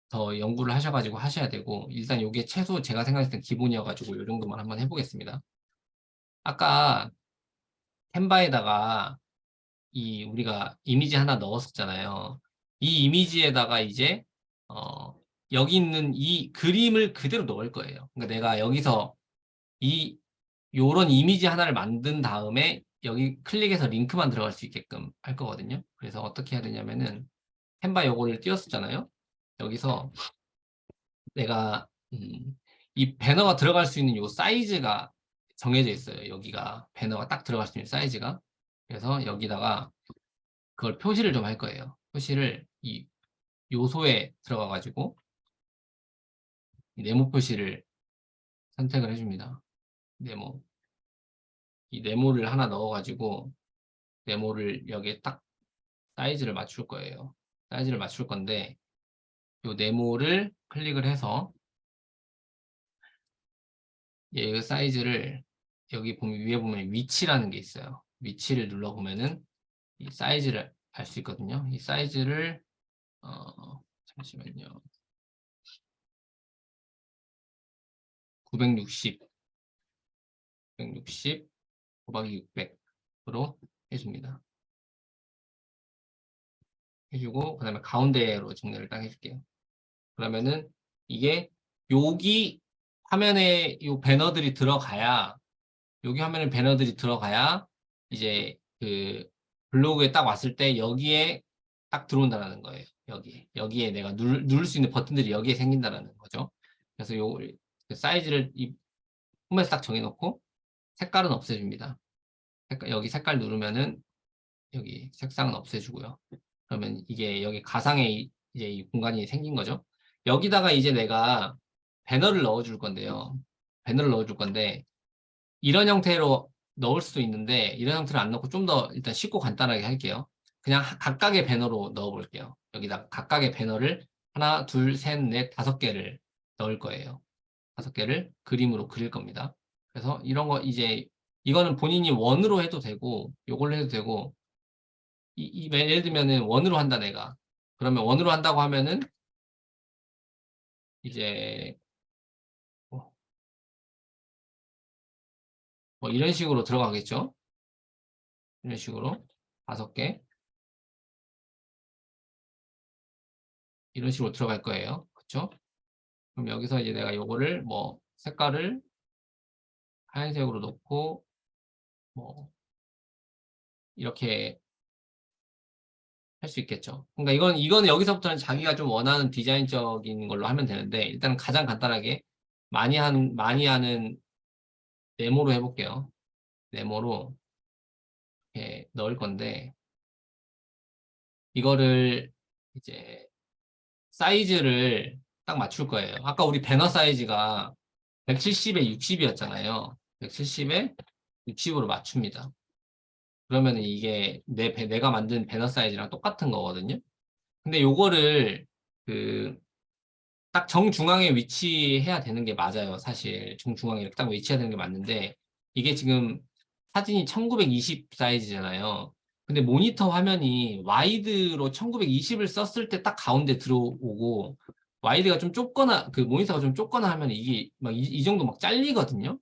더 연구를 하셔가지고 하셔야 되고 일단 요게 최소 제가 생각했을 땐 기본이어가지고 요 정도만 한번 해보겠습니다. 아까 캔바에다가 우리가 이미지 하나 넣었었잖아요. 이 이미지에다가 이제 여기 있는 이 그림을 그대로 넣을 거예요. 그러니까 내가 여기서 요런 이미지 하나를 만든 다음에 여기 클릭해서 링크만 들어갈 수 있게끔 할 거거든요. 그래서 어떻게 해야 되냐면은 캔바 요거를 띄웠었잖아요. 여기서 내가 이 배너가 들어갈 수 있는 요 사이즈가 정해져 있어요. 여기가 배너가 딱 들어갈 수 있는 사이즈가. 그래서 여기다가 그걸 표시를 좀 할 거예요. 표시를 이 요소에 들어가 가지고 네모 표시를 선택을 해줍니다. 네모. 이 네모를 하나 넣어 가지고 네모를 여기에 딱 사이즈를 맞출 거예요. 사이즈를 맞출 건데 요 네모를 클릭을 해서 얘 사이즈를 여기 보면 위에 보면 위치라는 게 있어요. 위치를 눌러 보면은 이 사이즈를 알 수 있거든요. 이 사이즈를 잠시만요. 960 곱하기 600으로 해줍니다. 해주고 그다음에 가운데로 정렬을 딱 해줄게요. 그러면은 이게 여기 화면에 요 배너들이 들어가야 여기 화면에 배너들이 들어가야 이제 그 블로그에 딱 왔을 때 여기에 딱 들어온다는 거예요. 여기에 내가 누를 수 있는 버튼들이 여기에 생긴다는 거죠. 그래서 요 사이즈를 이 폼에서 딱 정해놓고 색깔은 없애줍니다. 여기 색깔 누르면은 여기 색상은 없애주고요. 그러면 이게 여기 가상의 이제 이 공간이 생긴 거죠. 여기다가 이제 내가 배너를 넣어줄 건데요. 배너를 넣어줄 건데 이런 형태로 넣을 수도 있는데 이런 형태로 안 넣고 좀 더 일단 쉽고 간단하게 할게요. 그냥 각각의 배너로 넣어 볼게요. 여기다 각각의 배너를 하나, 둘, 셋, 넷, 5개를 넣을 거예요. 5개를 그림으로 그릴 겁니다. 그래서 이런 거 이제 이거는 본인이 원으로 해도 되고 요걸로 해도 되고 예를 들면은 원으로 한다 내가. 그러면 원으로 한다고 하면은 이제 뭐 이런 식으로 들어가겠죠. 이런 식으로 5개. 이런 식으로 들어갈 거예요. 그렇죠? 그럼 여기서 이제 내가 요거를 뭐 색깔을 하얀색으로 놓고 뭐 이렇게 할 수 있겠죠. 그러니까 이건 여기서부터는 자기가 좀 원하는 디자인적인 걸로 하면 되는데 일단 가장 간단하게 많이 하는 네모로 해볼게요. 네모로 이렇게 넣을 건데 이거를 이제 사이즈를 딱 맞출 거예요. 아까 우리 배너 사이즈가 170에 60이었잖아요. 170에 60으로 맞춥니다. 그러면 이게 내가 만든 배너 사이즈랑 똑같은 거거든요. 근데 요거를 그 딱 정중앙에 위치해야 되는 게 맞아요. 사실 정중앙에 이렇게 딱 위치해야 되는 게 맞는데 이게 지금 사진이 1920 사이즈잖아요. 근데 모니터 화면이 와이드로 1920을 썼을 때 딱 가운데 들어오고 와이드가 좀 좁거나 그 모니터가 좀 좁거나 하면 이게 막 이 정도 막 잘리거든요.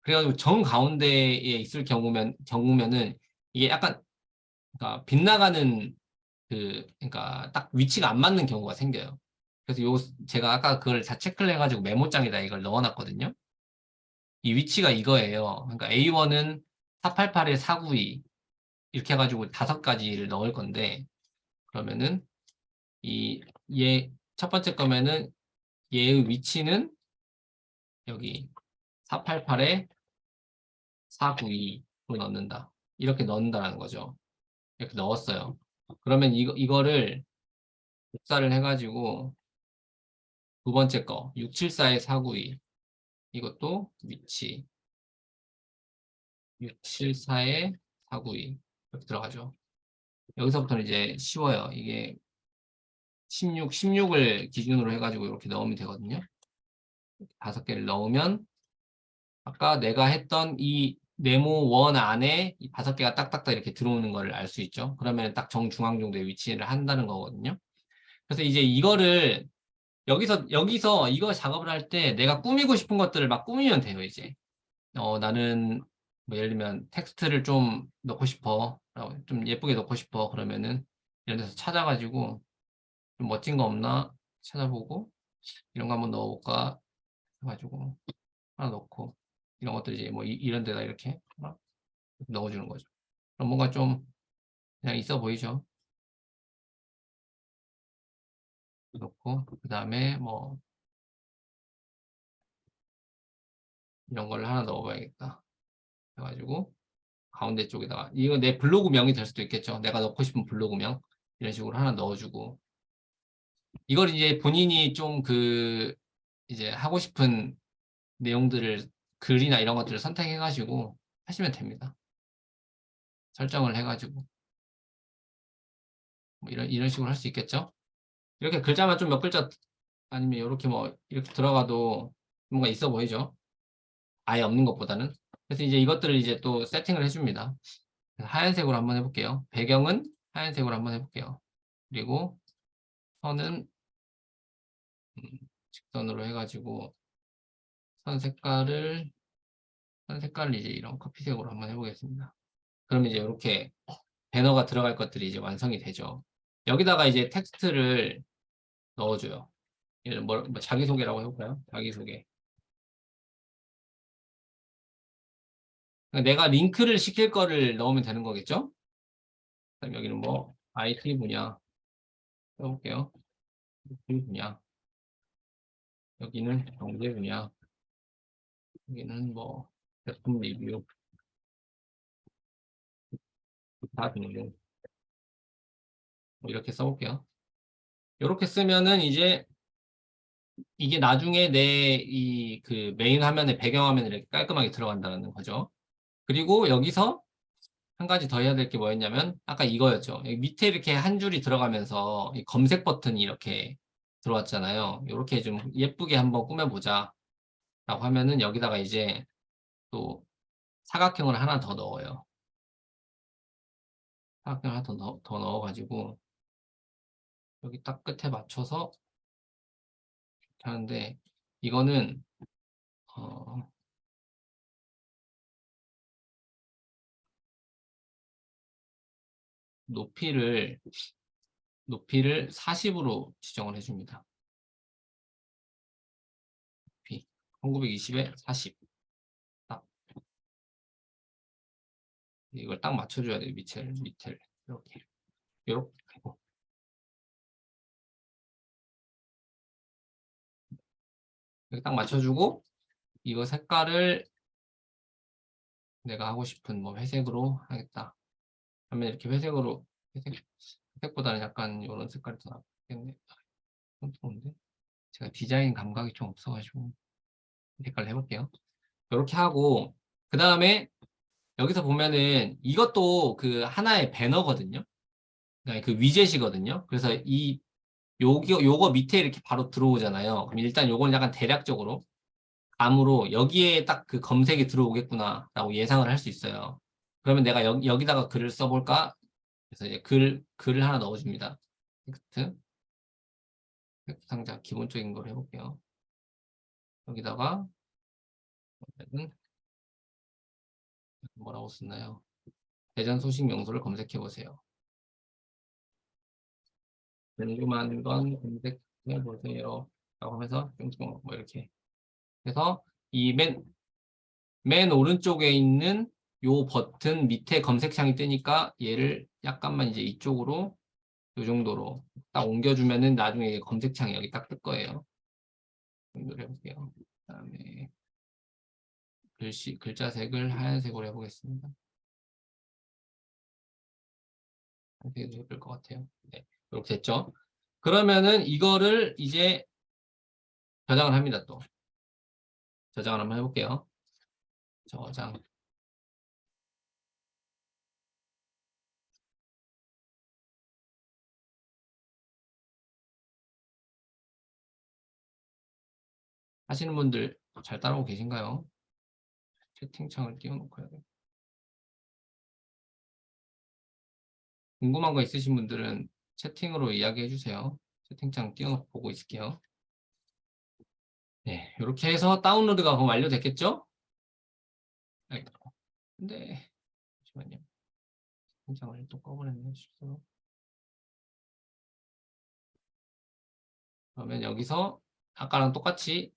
그래가지고 정 가운데에 있을 경우면은 이게 약간 그러니까 빗나가는 그러니까 딱 위치가 안 맞는 경우가 생겨요. 그래서 제가 아까 그걸 다 체크를 해가지고 메모장에다 이걸 넣어놨거든요. 이 위치가 이거예요. 그러니까 A1은 488에 492 이렇게 해가지고 5가지를 넣을 건데 그러면은 얘 첫 번째 거면은 얘의 위치는 여기 488에 492로 넣는다. 이렇게 넣는다는 거죠. 이렇게 넣었어요. 그러면 이거를 복사를 해가지고 두 번째 거 674에 492 이것도 위치 674에 492 이렇게 들어가죠. 여기서부터는 이제 쉬워요. 이게 16을 기준으로 해가지고 이렇게 넣으면 되거든요. 5개를 넣으면 아까 내가 했던 이 네모 원 안에 이 5개가 딱딱딱 이렇게 들어오는 걸 알 수 있죠. 그러면 딱 정중앙 정도의 위치를 한다는 거거든요. 그래서 이제 이거를 여기서 이거 작업을 할 때 내가 꾸미고 싶은 것들을 막 꾸미면 돼요, 이제. 나는 뭐 예를 들면 텍스트를 좀 넣고 싶어. 좀 예쁘게 넣고 싶어. 그러면은 이런 데서 찾아가지고 좀 멋진 거 없나 찾아보고 이런 거 한번 넣어볼까 해가지고 하나 넣고 이런 것들 이제 뭐 이런 데다 이렇게 막 넣어주는 거죠. 그럼 뭔가 좀 그냥 있어 보이죠? 넣고 그 다음에 뭐 이런 걸 하나 넣어봐야겠다. 해가지고 가운데 쪽에다가 이거 내 블로그명이 될 수도 있겠죠. 내가 넣고 싶은 블로그명 이런 식으로 하나 넣어주고 이걸 이제 본인이 좀 이제 하고 싶은 내용들을 글이나 이런 것들을 선택해가지고 하시면 됩니다. 설정을 해가지고 뭐 이런 식으로 할 수 있겠죠. 이렇게 글자만 좀 몇 글자 아니면 이렇게 뭐 이렇게 들어가도 뭔가 있어 보이죠. 아예 없는 것보다는. 그래서 이제 이것들을 이제 또 세팅을 해줍니다. 하얀색으로 한번 해볼게요. 배경은 하얀색으로 한번 해볼게요. 그리고 선은 직선으로 해가지고 선 색깔을 이제 이런 커피색으로 한번 해보겠습니다. 그러면 이제 이렇게 배너가 들어갈 것들이 이제 완성이 되죠. 여기다가 이제 텍스트를 넣어줘요. 뭐 자기소개라고 해볼까요? 자기소개. 내가 링크를 시킬 거를 넣으면 되는 거겠죠? 그다음 여기는 뭐 IT 분야 해볼게요. IT 분야. 여기는 경제 분야. 여기는 뭐 제품 리뷰, 기타 등등 뭐 이렇게 써볼게요. 이렇게 쓰면은 이제 이게 나중에 내 메인 화면에 배경 화면에 이렇게 깔끔하게 들어간다는 거죠. 그리고 여기서 한 가지 더 해야 될 게 뭐였냐면 아까 이거였죠. 여기 밑에 이렇게 한 줄이 들어가면서 이 검색 버튼이 이렇게 들어왔잖아요. 이렇게 좀 예쁘게 한번 꾸며보자 라고 하면은 여기다가 이제 또 사각형을 하나 더 넣어요. 사각형 하나 더 넣어가지고 여기 딱 끝에 맞춰서 이렇게 하는데 이거는 높이를 높이를 40으로 지정을 해줍니다. 높이 1920에 40. 딱. 이걸 딱 맞춰줘야 돼요. 밑을 이렇게 하고. 이렇게 딱 맞춰주고 이거 색깔을 내가 하고 싶은 뭐 회색으로 하겠다 하면 이렇게 회색보다는 약간 이런 색깔이 더 낫겠네. 좀 좋은데 제가 디자인 감각이 좀 없어가지고 색깔을 해볼게요. 이렇게 하고 그 다음에 여기서 보면은 이것도 그 하나의 배너거든요. 그러니까 그 위젯이거든요. 그래서 요거 밑에 이렇게 바로 들어오잖아요. 그럼 일단 요건 약간 대략적으로 감으로 여기에 딱 그 검색이 들어오겠구나라고 예상을 할 수 있어요. 그러면 내가 여기다가 글을 써볼까? 그래서 이제 글을 하나 넣어줍니다. 텍스트 상자 기본적인 걸 해볼게요. 여기다가 뭐라고 쓰나요? 대전 소식 명소를 검색해 보세요. 궁금한 건 검색해 보세요. 라고 하면서 뿅뿅 뭐 이렇게 해서 이 맨 오른쪽에 있는 요 버튼 밑에 검색창이 뜨니까 얘를 약간만 이제 이쪽으로 요 정도로 딱 옮겨주면은 나중에 검색창이 여기 딱 뜰 거예요. 정도로 해볼게요. 그다음에 글자 색을 하얀색으로 해보겠습니다. 하얀색으로 예쁠 것 같아요. 네, 이렇게 됐죠? 그러면은 이거를 이제 저장을 합니다. 또 저장을 한번 해볼게요. 저장. 하시는 분들 잘 따라오고 계신가요? 채팅창을 띄워놓고 해야 돼요. 궁금한 거 있으신 분들은 채팅으로 이야기해 주세요. 채팅창 띄워놓고 보고 있을게요. 네, 이렇게 해서 다운로드가 그럼 완료됐겠죠? 아이고, 근데 잠시만요. 채팅창을 또 꺼버렸네. 실수로. 그러면 여기서 아까랑 똑같이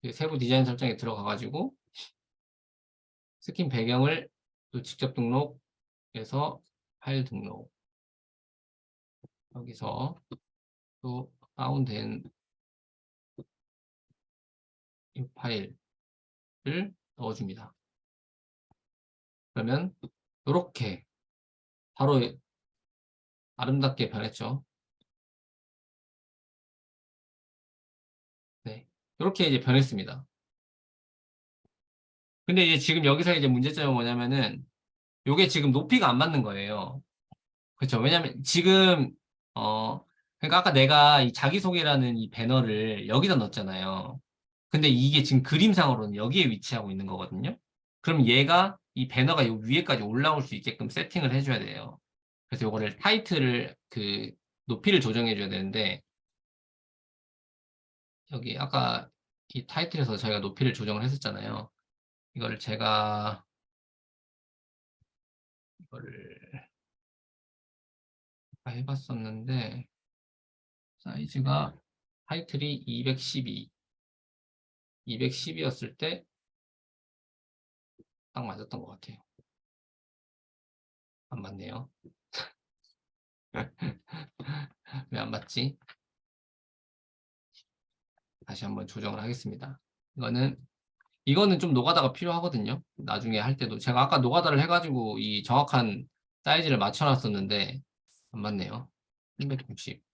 그 세부 디자인 설정에 들어가가지고 스킨 배경을 또 직접 등록해서 파일 등록. 여기서 또 다운된 이 파일을 넣어줍니다. 그러면 이렇게 바로 아름답게 변했죠. 네, 이렇게 이제 변했습니다. 근데 이제 지금 여기서 이제 문제점은 뭐냐면은 요게 지금 높이가 안 맞는 거예요. 그렇죠. 왜냐면 지금 그러니까 아까 내가 이 자기소개라는 이 배너를 여기다 넣었잖아요. 근데 이게 지금 그림상으로는 여기에 위치하고 있는 거거든요. 그럼 얘가 이 배너가 요 위에까지 올라올 수 있게끔 세팅을 해줘야 돼요. 그래서 요거를 타이틀을 그 높이를 조정해 줘야 되는데 여기 아까 이 타이틀에서 저희가 높이를 조정을 했었잖아요. 이거를 제가 이거를 해봤었는데 사이즈가 타이틀이 212였을 때 딱 맞았던 것 같아요. 안 맞네요. 왜 안 맞지? 다시 한번 조정을 하겠습니다. 이거는 좀 노가다가 필요하거든요. 나중에 할 때도 제가 아까 노가다를 해가지고 이 정확한 사이즈를 맞춰놨었는데 안 맞네요. 360.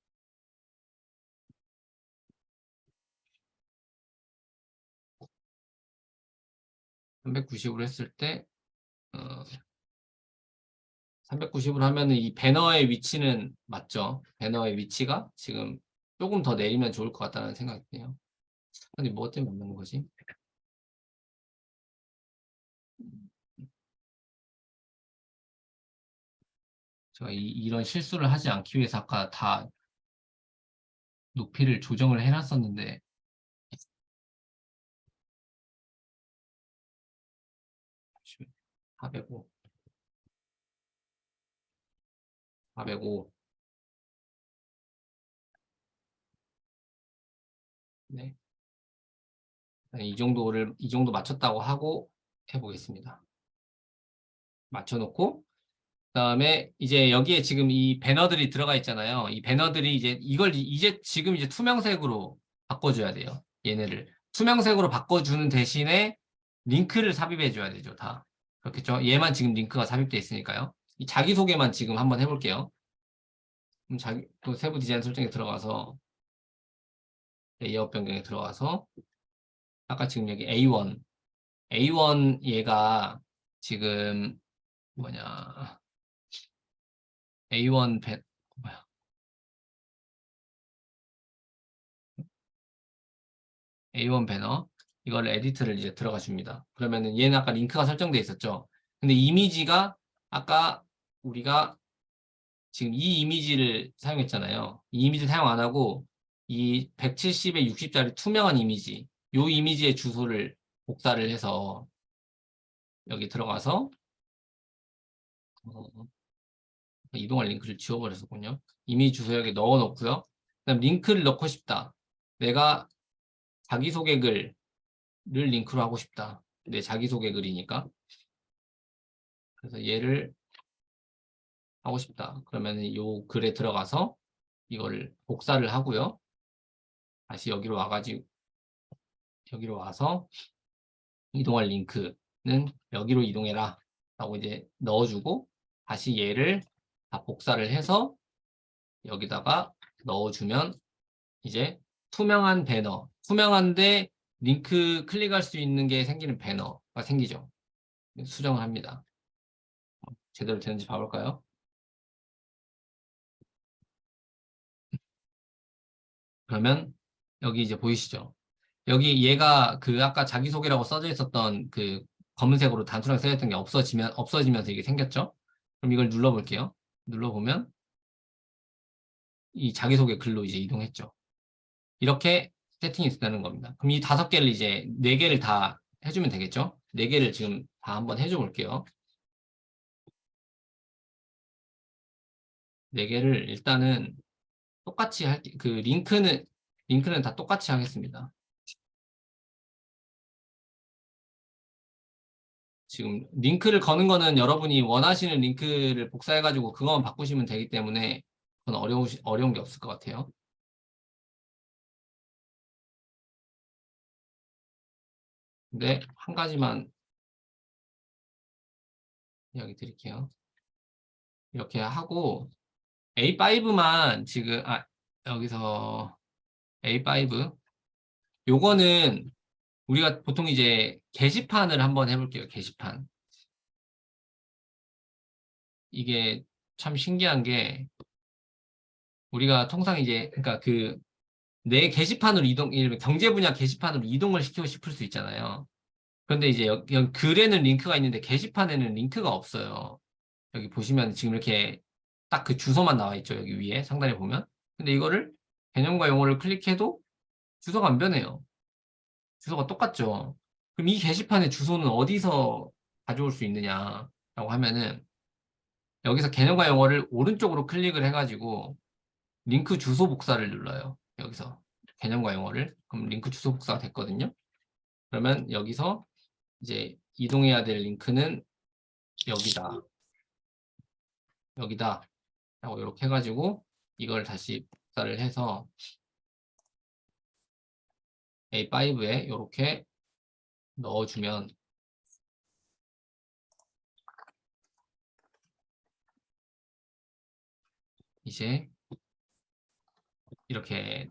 390으로 했을 때 390으로 하면은 이 배너의 위치는 맞죠? 배너의 위치가 지금 조금 더 내리면 좋을 것 같다는 생각이 드네요. 근데 뭐 때문에 안 맞는 거지? 제가 이런 실수를 하지 않기 위해서 아까 다 높이를 조정을 해놨었는데 405, 405 네. 이 정도 맞췄다고 하고 해보겠습니다. 맞춰놓고 그다음에 이제 여기에 지금 이 배너들이 들어가 있잖아요. 이 배너들이 이걸 지금 투명색으로 바꿔줘야 돼요. 얘네를 투명색으로 바꿔주는 대신에 링크를 삽입해 줘야 되죠. 다 그렇겠죠. 얘만 지금 링크가 삽입돼 있으니까요. 이 자기소개만 지금 한번 해볼게요. 그럼 또 세부 디자인 설정에 들어가서 레이아웃 변경에 들어가서 아까 지금 여기 A1 얘가 지금 뭐냐 A1 뭐야 A1 배너 이걸 에디트를 이제 들어가 줍니다. 그러면은 얘는 아까 링크가 설정돼 있었죠. 근데 이미지가 아까 우리가 지금 이 이미지를 사용했잖아요. 이 이미지를 사용 안 하고 이 170에 60짜리 투명한 이미지 요 이미지의 주소를 복사를 해서 여기 들어가서 이동할 링크를 지워버렸었군요. 이미지 주소 여기 넣어 놓고요. 그다음 링크를 넣고 싶다. 내가 자기소개 글을 링크로 하고 싶다. 내 자기소개 글이니까. 그래서 얘를 하고 싶다. 그러면 이 글에 들어가서 이걸 복사를 하고요. 다시 여기로 와서 이동할 링크는 여기로 이동해라 라고 이제 넣어주고 다시 얘를 다 복사를 해서 여기다가 넣어주면 이제 투명한 배너, 투명한데 링크 클릭할 수 있는 게 생기는 배너가 생기죠. 수정을 합니다. 제대로 되는지 봐볼까요? 그러면 여기 이제 보이시죠? 여기 얘가 그 아까 자기소개라고 써져 있었던 그 검은색으로 단수랑 써있던 게 없어지면서 이게 생겼죠? 그럼 이걸 눌러볼게요. 눌러보면 이 자기소개 글로 이제 이동했죠. 이렇게 세팅이 된다는 겁니다. 그럼 이 5개를 이제 4개를 다 해주면 되겠죠? 4개를 지금 다 한번 해줘 볼게요. 4개를 일단은 똑같이 그 링크는 다 똑같이 하겠습니다. 지금 링크를 거는 거는 여러분이 원하시는 링크를 복사해가지고 그것만 바꾸시면 되기 때문에 그건 어려운 게 없을 것 같아요. 근데 한 가지만 이야기 드릴게요. 이렇게 하고 A5만 지금 여기서 A5 요거는 우리가 보통 이제 게시판을 한번 해볼게요. 게시판. 이게 참 신기한 게 우리가 통상 이제 그러니까 그 내 게시판으로 경제 분야 게시판으로 이동을 시키고 싶을 수 있잖아요. 그런데 이제 여기 글에는 링크가 있는데 게시판에는 링크가 없어요. 여기 보시면 지금 이렇게 딱 그 주소만 나와 있죠. 여기 위에 상단에 보면. 근데 이거를 개념과 용어를 클릭해도 주소가 안 변해요. 주소가 똑같죠. 그럼 이 게시판의 주소는 어디서 가져올 수 있느냐라고 하면은 여기서 개념과 용어를 오른쪽으로 클릭을 해가지고 링크 주소 복사를 눌러요. 여기서 개념과 용어를. 그럼 링크 주소 복사가 됐거든요. 그러면 여기서 이제 이동해야 될 링크는 여기다 라고 이렇게 해가지고 이걸 다시 복사를 해서 A5에 이렇게 넣어주면 이제 이렇게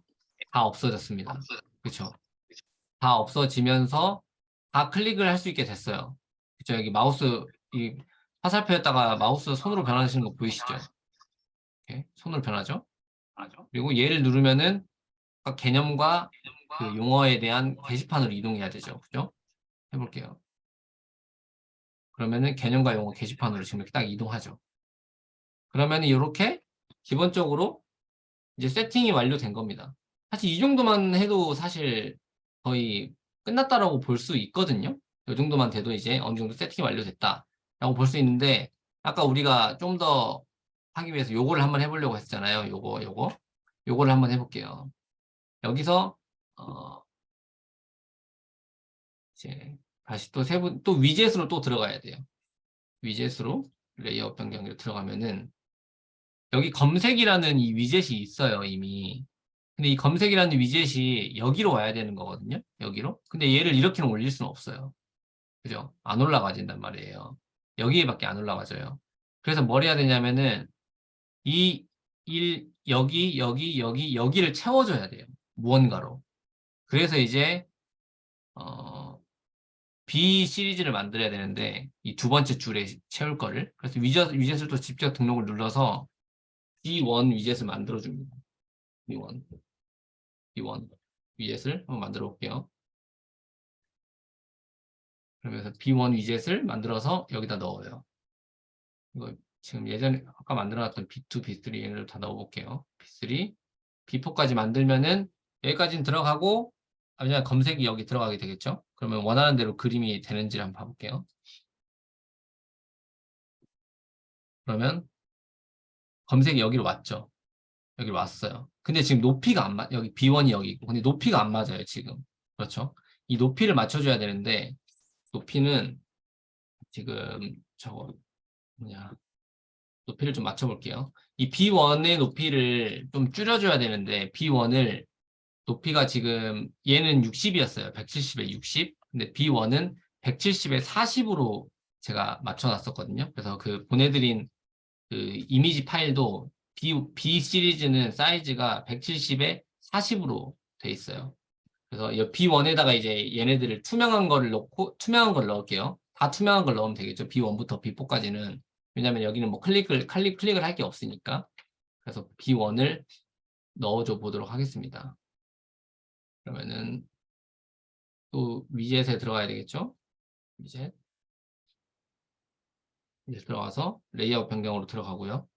다 없어졌습니다. 그렇죠? 다 없어지면서 다 클릭을 할 수 있게 됐어요. 그렇죠? 여기 마우스 이 화살표에다가 마우스 손으로 변환하시는 거 보이시죠? 이렇게 손으로 변하죠? 그리고 얘를 누르면은 개념과 그 용어에 대한 게시판으로 이동해야 되죠. 그죠? 해볼게요. 그러면은 개념과 용어 게시판으로 지금 이렇게 딱 이동하죠. 그러면은 이렇게 기본적으로 이제 세팅이 완료된 겁니다. 사실 이 정도만 해도 사실 거의 끝났다라고 볼 수 있거든요. 이 정도만 돼도 이제 어느 정도 세팅이 완료됐다라고 볼 수 있는데 아까 우리가 좀 더 하기 위해서 요거를 한번 해보려고 했잖아요. 요거를 한번 해볼게요. 여기서 이제 다시 또 또 위젯으로 또 들어가야 돼요. 위젯으로 레이아웃 변경으로 들어가면은 여기 검색이라는 이 위젯이 있어요, 이미. 근데 이 검색이라는 위젯이 여기로 와야 되는 거거든요. 여기로. 근데 얘를 이렇게는 올릴 수는 없어요. 그죠? 안 올라가진단 말이에요. 여기에밖에 안 올라가져요. 그래서 뭘 해야 되냐면은 여기를 채워줘야 돼요. 무언가로. 그래서 이제 B 시리즈를 만들어야 되는데 이 두 번째 줄에 채울 거를. 그래서 위젯을 또 직접 등록을 눌러서 B1 위젯을 만들어줍니다. B1 위젯을 한번 만들어 볼게요. 그러면서 B1 위젯을 만들어서 여기다 넣어요. 이거 지금 예전에 아까 만들어놨던 B2, B3 얘네를 다 넣어볼게요. B3, B4까지 만들면은 여기까지는 들어가고 그냥 검색이 여기 들어가게 되겠죠. 그러면 원하는 대로 그림이 되는지를 한번 봐볼게요. 그러면 검색이 여기로 왔죠. 여기로 왔어요. 근데 지금 높이가 안 여기 B1이 여기 있고 근데 높이가 안 맞아요 지금. 그렇죠. 이 높이를 맞춰줘야 되는데 높이는 지금 저거 뭐냐 높이를 좀 맞춰볼게요. 이 B1의 높이를 좀 줄여줘야 되는데 B1을 높이가 지금 얘는 60이었어요. 170에 60. 근데 B1은 170에 40으로 제가 맞춰놨었거든요. 그래서 그 보내드린 그 이미지 파일도 B 시리즈는 사이즈가 170에 40으로 돼 있어요. 그래서 이 B1에다가 이제 얘네들을 투명한 걸 넣을게요. 다 투명한 걸 넣으면 되겠죠. B1부터 B4까지는. 왜냐면 여기는 뭐 클릭을 할 게 없으니까. 그래서 B1을 넣어줘 보도록 하겠습니다. 그러면은 또 위젯에 들어가야 되겠죠? 위젯. 이제 들어가서 레이아웃 변경으로 들어가고요.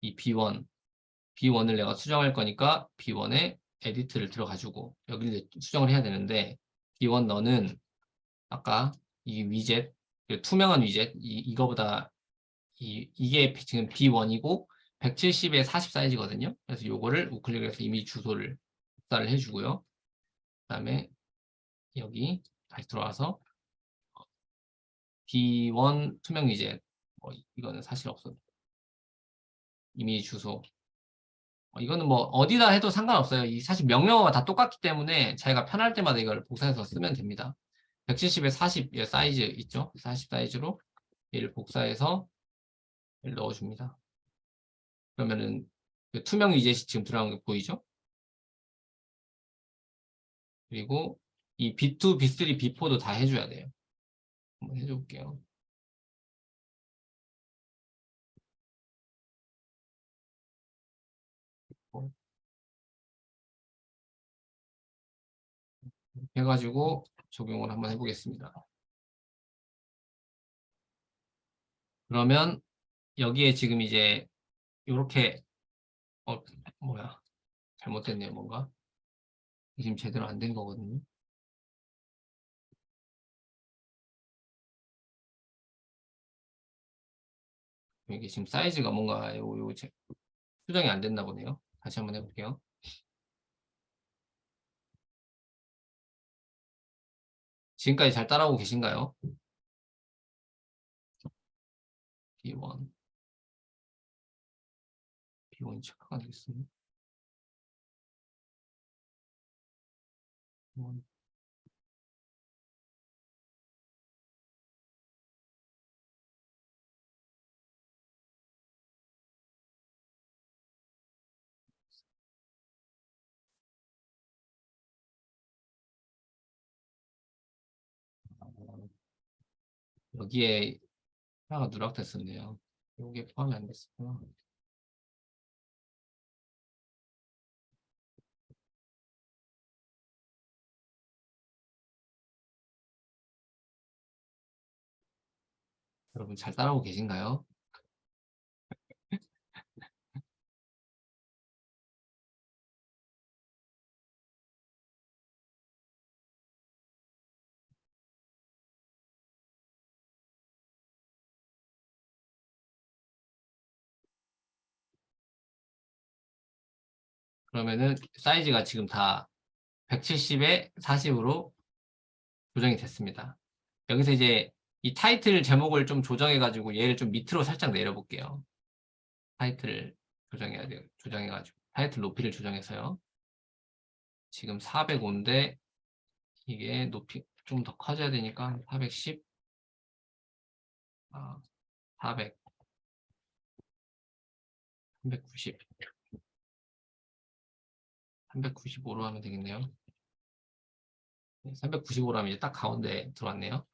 이 B1을 내가 수정할 거니까 B1에 에디트를 들어가주고 여기를 수정을 해야 되는데 B1 너는 아까 이 위젯, 투명한 위젯, 이거보다 이게 지금 B1이고 170에 40 사이즈거든요. 그래서 요거를 우클릭을 해서 이미지 주소를 복사를 해주고요. 그 다음에 여기 다시 들어와서 B1 투명 위젯, 이거는 사실 없어. 이미지 주소. 이거는 뭐 어디다 해도 상관없어요. 이 사실 명령어가 다 똑같기 때문에 자기가 편할 때마다 이걸 복사해서 쓰면 됩니다. 170에 40 사이즈 있죠? 40 사이즈로 얘를 복사해서 얘를 넣어줍니다. 그러면은 그 투명 위젯이 지금 들어간 게 보이죠? 그리고 이 B2, B3, B4도 다 해줘야 돼요. 한번 해줘 볼게요. 이렇게 해가지고 적용을 한번 해보겠습니다. 그러면 여기에 지금 이제 이렇게 뭐야 잘못됐네요 뭔가 지금 제대로 안 된 거거든요. 이게 지금 사이즈가 뭔가 수정이 안 됐나 보네요. 다시 한번 해볼게요. 지금까지 잘 따라오고 계신가요? B1 체크가 되겠습니다. B1. 여기에 하나가 누락됐었네요. 이게 포함이 안 됐었구나. 여러분 잘 따라오고 계신가요? 그러면은 사이즈가 지금 다 170에 40으로 조정이 됐습니다. 여기서 이제 이 타이틀 제목을 좀 조정해가지고 얘를 좀 밑으로 살짝 내려볼게요. 타이틀을 조정해야 돼요. 조정해가지고 타이틀 높이를 조정해서요. 지금 405인데 이게 높이 좀 더 커져야 되니까 410, 400, 390, 395로 하면 되겠네요. 395로 하면 이제 딱 가운데 들어왔네요.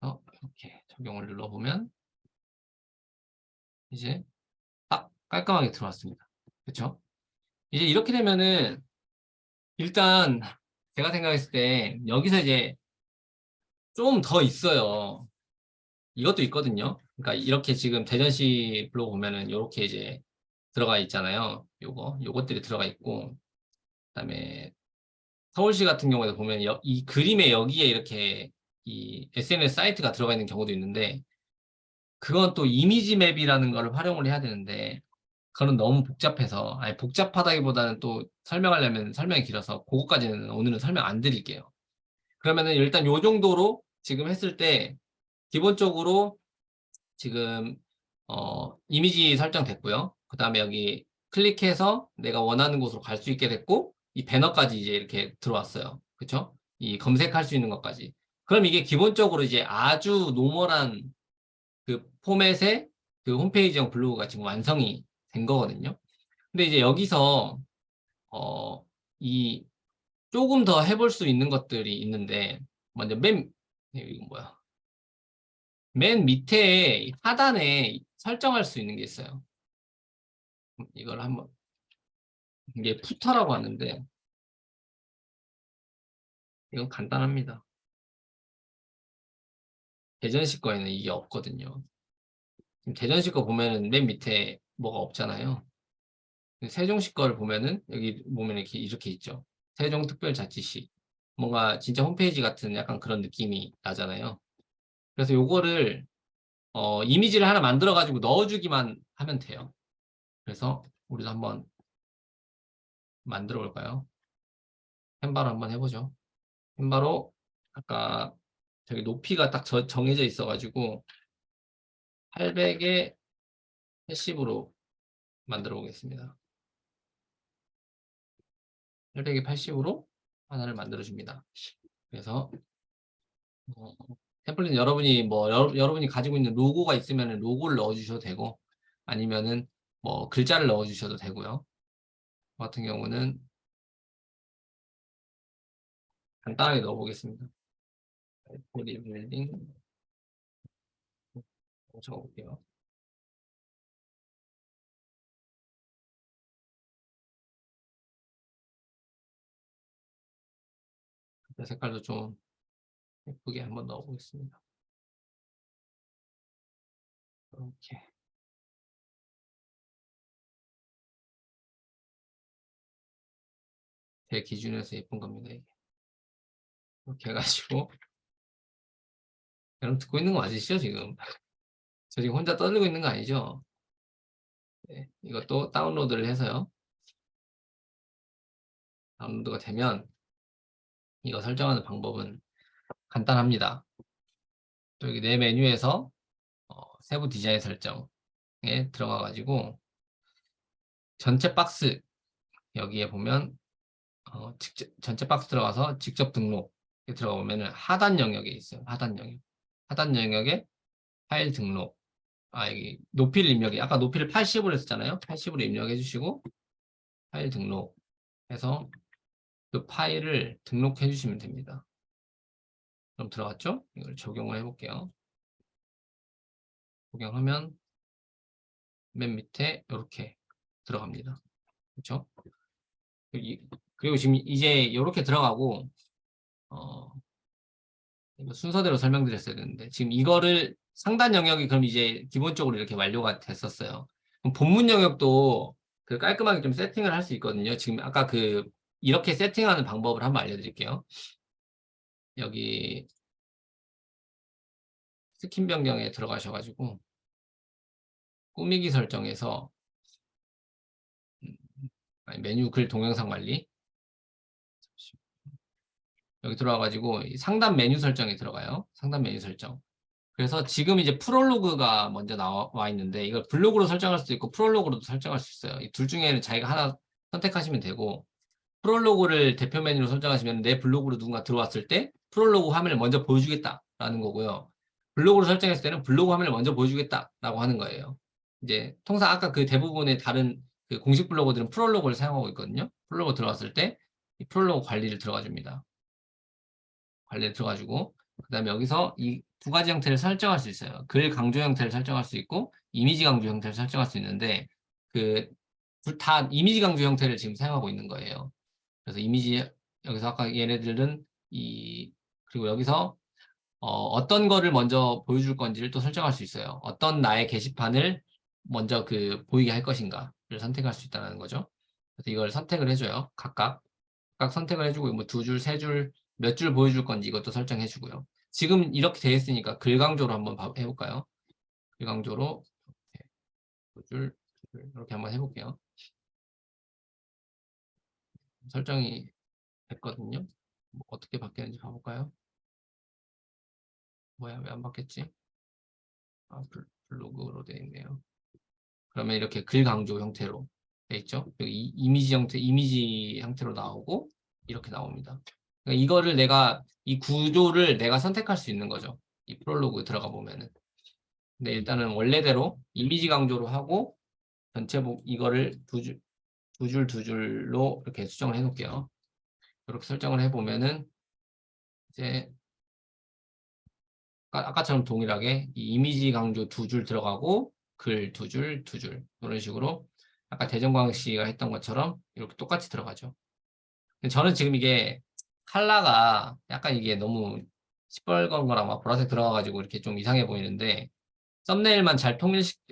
이렇게 적용을 눌러보면 이제 딱 깔끔하게 들어왔습니다. 그렇죠? 이제 이렇게 되면은 일단 제가 생각했을 때 여기서 이제 좀 더 있어요. 이것도 있거든요. 그러니까 이렇게 지금 대전시 블로그 보면은 이렇게 이제 들어가 있잖아요. 요것들이 들어가 있고, 그다음에 서울시 같은 경우에 보면 이 그림에 여기에 이렇게 이 SNS 사이트가 들어가 있는 경우도 있는데, 그건 또 이미지 맵이라는 걸 활용을 해야 되는데, 그건 너무 복잡해서, 아니 복잡하다기보다는 또 설명하려면 설명이 길어서 그거까지는 오늘은 설명 안 드릴게요. 그러면은 일단 요 정도로 지금 했을 때 기본적으로 지금 이미지 설정됐고요. 그 다음에 여기 클릭해서 내가 원하는 곳으로 갈 수 있게 됐고, 이 배너까지 이제 이렇게 들어왔어요. 그쵸? 이 검색할 수 있는 것까지. 그럼 이게 기본적으로 이제 아주 노멀한 그 포맷의 그 홈페이지형 블로그가 지금 완성이 된 거거든요. 근데 이제 여기서 이 조금 더 해볼 수 있는 것들이 있는데, 먼저 이거 뭐야? 맨 밑에 하단에 설정할 수 있는 게 있어요. 이걸 한번, 이게 푸터라고 하는데, 이건 간단합니다. 대전시 거에는 이게 없거든요. 지금 대전시 거 보면은 맨 밑에 뭐가 없잖아요. 세종시 거를 보면은 여기 보면 이렇게 있죠. 세종특별자치시. 뭔가 진짜 홈페이지 같은 약간 그런 느낌이 나잖아요. 그래서 요거를 이미지를 하나 만들어 가지고 넣어주기만 하면 돼요. 그래서 우리도 한번 만들어 볼까요? 캔바로 한번 해보죠. 캔바로 아까 저기 높이가 딱 정해져 있어 가지고 800에 80으로 만들어 보겠습니다. 800에 80으로 하나를 만들어 줍니다. 그래서 템플릿 여러분이 여러분이 가지고 있는 로고가 있으면 로고를 넣어 주셔도 되고, 아니면은 뭐 글자를 넣어 주셔도 되고요. 저 같은 경우는 간단하게 넣어 보겠습니다. 보디빌딩 적어 볼게요. 색깔도 좀 예쁘게 한번 넣어 보겠습니다. 이렇게 제 기준에서 예쁜 겁니다. 이게. 이렇게 해가지고 여러분 듣고 있는 거 맞으시죠 지금? 저 지금 혼자 떠들고 있는 거 아니죠? 네, 이것도 다운로드를 해서요. 다운로드가 되면 이거 설정하는 방법은 간단합니다. 또 여기 내 메뉴에서 세부 디자인 설정에 들어가 가지고 전체 박스 여기에 보면 전체 박스 들어가서 직접 등록 들어가 보면은 하단 영역에 있어요. 하단 영역에 파일 등록. 여기 높이를 입력해. 아까 높이를 80으로 했었잖아요. 80으로 입력해 주시고 파일 등록 해서 그 파일을 등록해 주시면 됩니다. 그럼 들어갔죠? 이걸 적용을 해볼게요. 적용하면 맨 밑에 이렇게 들어갑니다. 그렇죠? 그리고 지금 이제 이렇게 들어가고 순서대로 설명드렸어야 되는데 지금 이거를 상단 영역이 그럼 이제 기본적으로 이렇게 완료가 됐었어요. 그럼 본문 영역도 그 깔끔하게 좀 세팅을 할 수 있거든요. 지금 아까 이렇게 세팅하는 방법을 한번 알려드릴게요. 여기 스킨 변경에 들어가셔가지고 꾸미기 설정에서 메뉴 글 동영상 관리 여기 들어와가지고 이 상단 메뉴 설정에 들어가요. 상단 메뉴 설정. 그래서 지금 이제 프롤로그가 먼저 나와 있는데 이걸 블로그로 설정할 수도 있고 프롤로그로도 설정할 수 있어요. 이 둘 중에는 자기가 하나 선택하시면 되고 프롤로그를 대표 메뉴로 설정하시면 내 블로그로 누군가 들어왔을 때 프롤로그 화면을 먼저 보여주겠다라는 거고요. 블로그로 설정했을 때는 블로그 화면을 먼저 보여주겠다라고 하는 거예요. 이제 통상 아까 그 대부분의 다른 그 공식 블로거들은 프롤로그를 사용하고 있거든요. 프롤로그 들어왔을 때 이 프롤로그 관리를 들어가 줍니다. 관리를 들어가지고 그다음에 여기서 이 두 가지 형태를 설정할 수 있어요. 글 강조 형태를 설정할 수 있고 이미지 강조 형태를 설정할 수 있는데 그 다 이미지 강조 형태를 지금 사용하고 있는 거예요. 그래서 이미지 여기서 아까 얘네들은 그리고 여기서 어떤 거를 먼저 보여줄 건지를 또 설정할 수 있어요. 어떤 나의 게시판을 먼저 보이게 할 것인가를 선택할 수 있다는 거죠. 그래서 이걸 선택을 해줘요. 각각 선택을 해주고 뭐 2줄, 3줄, 몇 줄 보여줄 건지 이것도 설정해 주고요. 지금 이렇게 되어 있으니까 글 강조로 한번 해볼까요? 글 강조로 2줄, 이렇게 한번 해볼게요. 설정이 됐거든요. 뭐 어떻게 바뀌었는지 봐볼까요? 뭐야, 왜 안 바뀌었지? 아, 블로그로 되어 있네요. 그러면 이렇게 글 강조 형태로 되어 있죠. 여기 이미지 형태로 나오고 이렇게 나옵니다. 그러니까 이거를 이 구조를 내가 선택할 수 있는 거죠. 이 프롤로그 들어가 보면은. 근데 일단은 원래대로 이미지 강조로 하고 전체 이거를 두 줄로 이렇게 수정을 해 놓을게요. 이렇게 설정을 해 보면은 이제 아까처럼 동일하게 이 이미지 강조 2줄 들어가고 글 2줄 이런 식으로 아까 대전광 씨가 했던 것처럼 이렇게 똑같이 들어가죠. 근데 저는 지금 이게 컬러가 약간 이게 너무 시뻘건 거랑 막 보라색 들어가가지고 이렇게 좀 이상해 보이는데 썸네일만 잘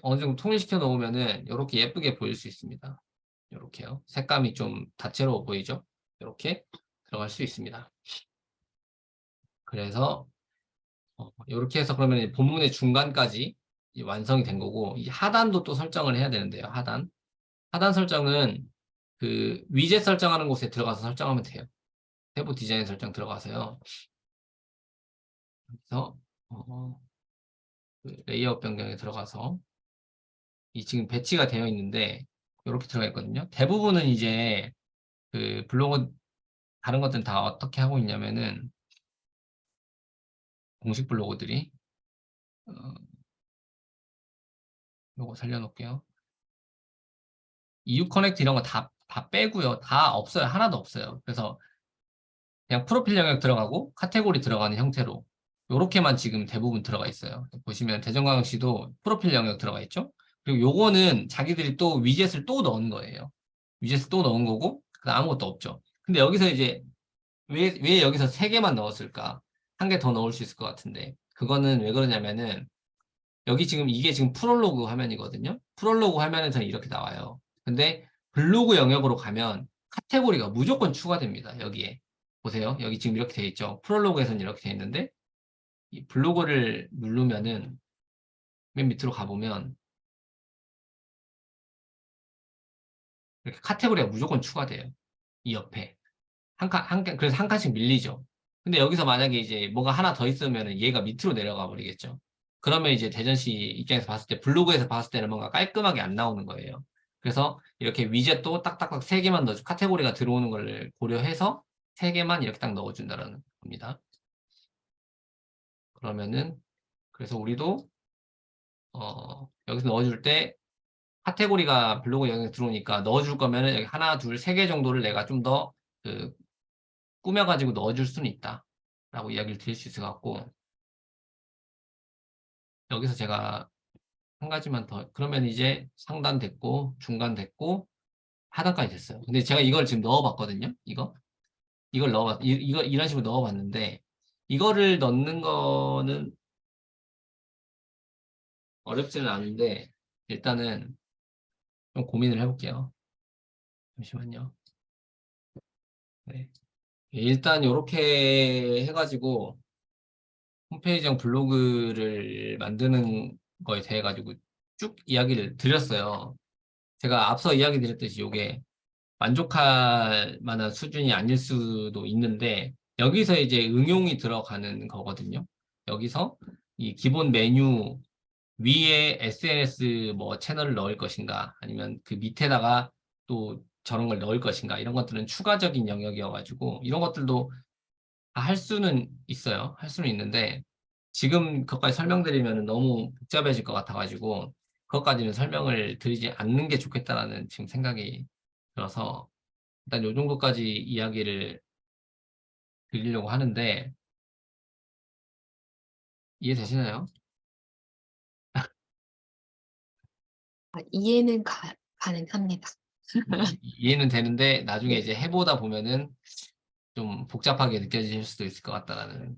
어느 정도 통일시켜 놓으면은 이렇게 예쁘게 보일 수 있습니다. 이렇게요. 색감이 좀 다채로워 보이죠? 이렇게 들어갈 수 있습니다. 그래서 이렇게 해서 그러면 본문의 중간까지 완성이 된 거고 이 하단도 또 설정을 해야 되는데요. 하단 설정은 그 위젯 설정하는 곳에 들어가서 설정하면 돼요. 세부 디자인 설정 들어가서요. 그래서 그 레이아웃 변경에 들어가서 이 지금 배치가 되어 있는데 이렇게 들어가 있거든요. 대부분은 이제 그 블로그 다른 것들은 다 어떻게 하고 있냐면은 공식 블로그들이 요거 살려놓을게요. EU 커넥트 이런 거 다 빼고요. 다 없어요. 하나도 없어요. 그래서 그냥 프로필 영역 들어가고 카테고리 들어가는 형태로 요렇게만 지금 대부분 들어가 있어요. 보시면 대전광역시도 프로필 영역 들어가 있죠. 그리고 요거는 자기들이 또 위젯을 또 넣은 거예요. 위젯을 또 넣은 거고 아무것도 없죠. 근데 여기서 이제 왜 여기서 3개만 넣었을까? 한 개 더 넣을 수 있을 것 같은데 그거는 왜 그러냐면은 여기 지금 이게 지금 프롤로그 화면이거든요. 프롤로그 화면에서는 이렇게 나와요. 근데 블로그 영역으로 가면 카테고리가 무조건 추가됩니다. 여기에 보세요. 여기 지금 이렇게 돼 있죠. 프롤로그에서는 이렇게 돼 있는데 이 블로그를 누르면은 맨 밑으로 가보면 이렇게 카테고리가 무조건 추가돼요. 이 옆에 그래서 한 칸씩 밀리죠. 근데 여기서 만약에 이제 뭐가 하나 더 있으면 얘가 밑으로 내려가 버리겠죠. 그러면 이제 대전시 입장에서 봤을 때 블로그에서 봤을 때는 뭔가 깔끔하게 안 나오는 거예요. 그래서 이렇게 위젯도 딱딱딱 3개만 넣어줘. 카테고리가 들어오는 걸 고려해서 3개만 이렇게 딱 넣어준다는 겁니다. 그러면은 그래서 우리도 여기서 넣어줄 때 카테고리가 블로그 영역에 들어오니까 넣어줄 거면은 여기 하나, 둘, 3개 정도를 내가 좀 더 꾸며가지고 넣어줄 수는 있다. 라고 이야기를 드릴 수 있을 것 같고 여기서 제가 한 가지만 더 그러면 이제 상단 됐고 중간 됐고 하단까지 됐어요. 근데 제가 이걸 지금 넣어봤거든요. 이걸 이런 식으로 넣어봤는데 이거를 넣는 거는 어렵지는 않은데 일단은 좀 고민을 해볼게요. 잠시만요. 네. 일단 이렇게 해가지고 홈페이지형 블로그를 만드는 거에 대해 가지고 쭉 이야기를 드렸어요. 제가 앞서 이야기 드렸듯이 이게 만족할 만한 수준이 아닐 수도 있는데 여기서 이제 응용이 들어가는 거거든요. 여기서 이 기본 메뉴 위에 SNS 뭐 채널을 넣을 것인가, 아니면 그 밑에다가 또 저런 걸 넣을 것인가, 이런 것들은 추가적인 영역이어가지고 이런 것들도 다 할 수는 있어요. 할 수는 있는데 지금 그것까지 설명드리면 너무 복잡해질 것 같아가지고 그것까지는 설명을 드리지 않는 게 좋겠다라는 지금 생각이 들어서 일단 요 정도까지 이야기를 드리려고 하는데 이해되시나요? 이해는 가능합니다. 이해는 되는데 나중에 이제 해보다 보면은 좀 복잡하게 느껴질 수도 있을 것 같다라는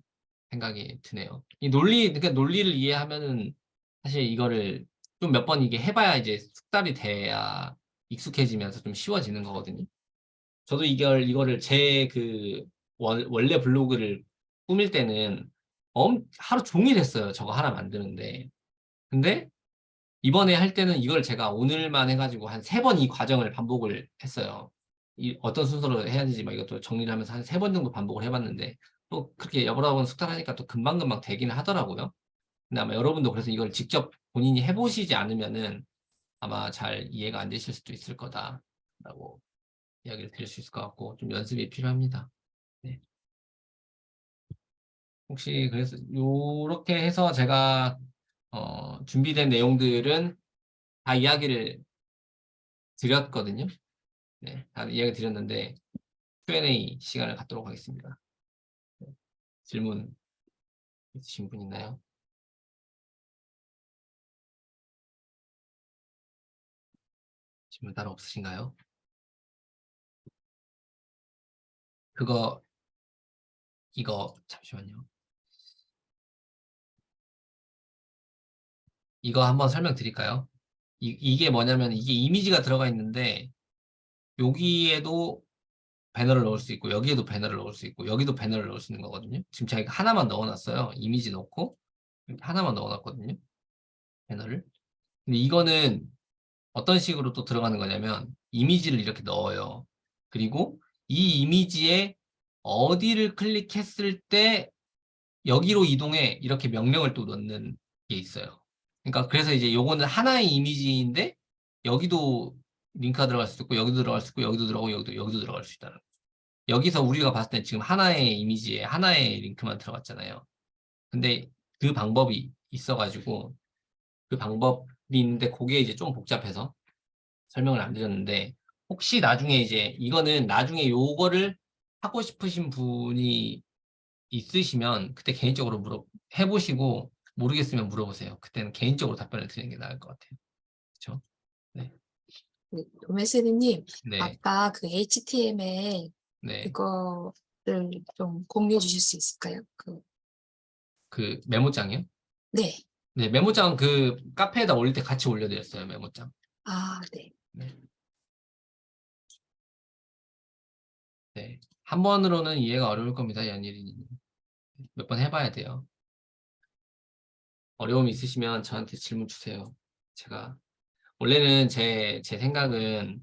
생각이 드네요. 이 논리, 그러니까 논리를 이해하면은 사실 이거를 좀 몇 번 이게 해봐야 이제 숙달이 돼야 익숙해지면서 좀 쉬워지는 거거든요. 저도 이거를 제 그 원래 블로그를 꾸밀 때는 하루 종일 했어요. 저거 하나 만드는데. 근데 이번에 할 때는 이걸 제가 오늘만 해가지고 한 3번 이 과정을 반복을 했어요. 어떤 순서로 해야 되지 막 이것도 정리를 하면서 한 3번 정도 반복을 해봤는데 또 그렇게 여러 번 숙달하니까 또 금방금방 되기는 하더라고요. 근데 아마 여러분도 그래서 이걸 직접 본인이 해보시지 않으면은 아마 잘 이해가 안 되실 수도 있을 거다라고 이야기를 드릴 수 있을 것 같고 좀 연습이 필요합니다. 네. 혹시 그래서 요렇게 해서 제가 준비된 내용들은 다 이야기를 드렸거든요. 네, 다 이야기 드렸는데 Q&A 시간을 갖도록 하겠습니다. 네. 질문 있으신 분 있나요? 질문 따로 없으신가요? 이거 잠시만요. 이거 한번 설명드릴까요? 이게 뭐냐면 이게 이미지가 들어가 있는데 여기에도 배너를 넣을 수 있고 여기에도 배너를 넣을 수 있고 여기도 배너를 넣을 수 있는 거거든요. 지금 제가 하나만 넣어놨어요. 이미지 넣고 이렇게 하나만 넣어놨거든요. 배너를. 근데 이거는 어떤 식으로 또 들어가는 거냐면 이미지를 이렇게 넣어요. 그리고 이 이미지에 어디를 클릭했을 때 여기로 이동해 이렇게 명령을 또 넣는 게 있어요. 그러니까 그래서 이제 요거는 하나의 이미지인데 여기도 링크가 들어갈 수 있고 여기도 들어갈 수 있고 여기도 들어가고 여기도 들어갈 수 있다는 거죠. 여기서 우리가 봤을 때 지금 하나의 이미지에 하나의 링크만 들어갔잖아요. 근데 그 방법이 있어가지고 그 방법이 있는데 그게 이제 좀 복잡해서 설명을 안 드렸는데 혹시 나중에 이제 이거는 나중에 요거를 하고 싶으신 분이 있으시면 그때 개인적으로 해보시고 모르겠으면 물어보세요. 그때는 개인적으로 답변을 드리는 게 나을 것 같아요. 그렇죠? 네. 도매스님, 네. 아까 그 HTML 네. 그거를 좀 공유해 주실 수 있을까요? 그 메모장이요? 네. 네, 메모장 그 카페에다 올릴 때 같이 올려드렸어요. 메모장. 아, 네. 네. 네. 한 번으로는 이해가 어려울 겁니다. 연일이 몇 번 해봐야 돼요. 어려움이 있으시면 저한테 질문 주세요. 제가 원래는 제 생각은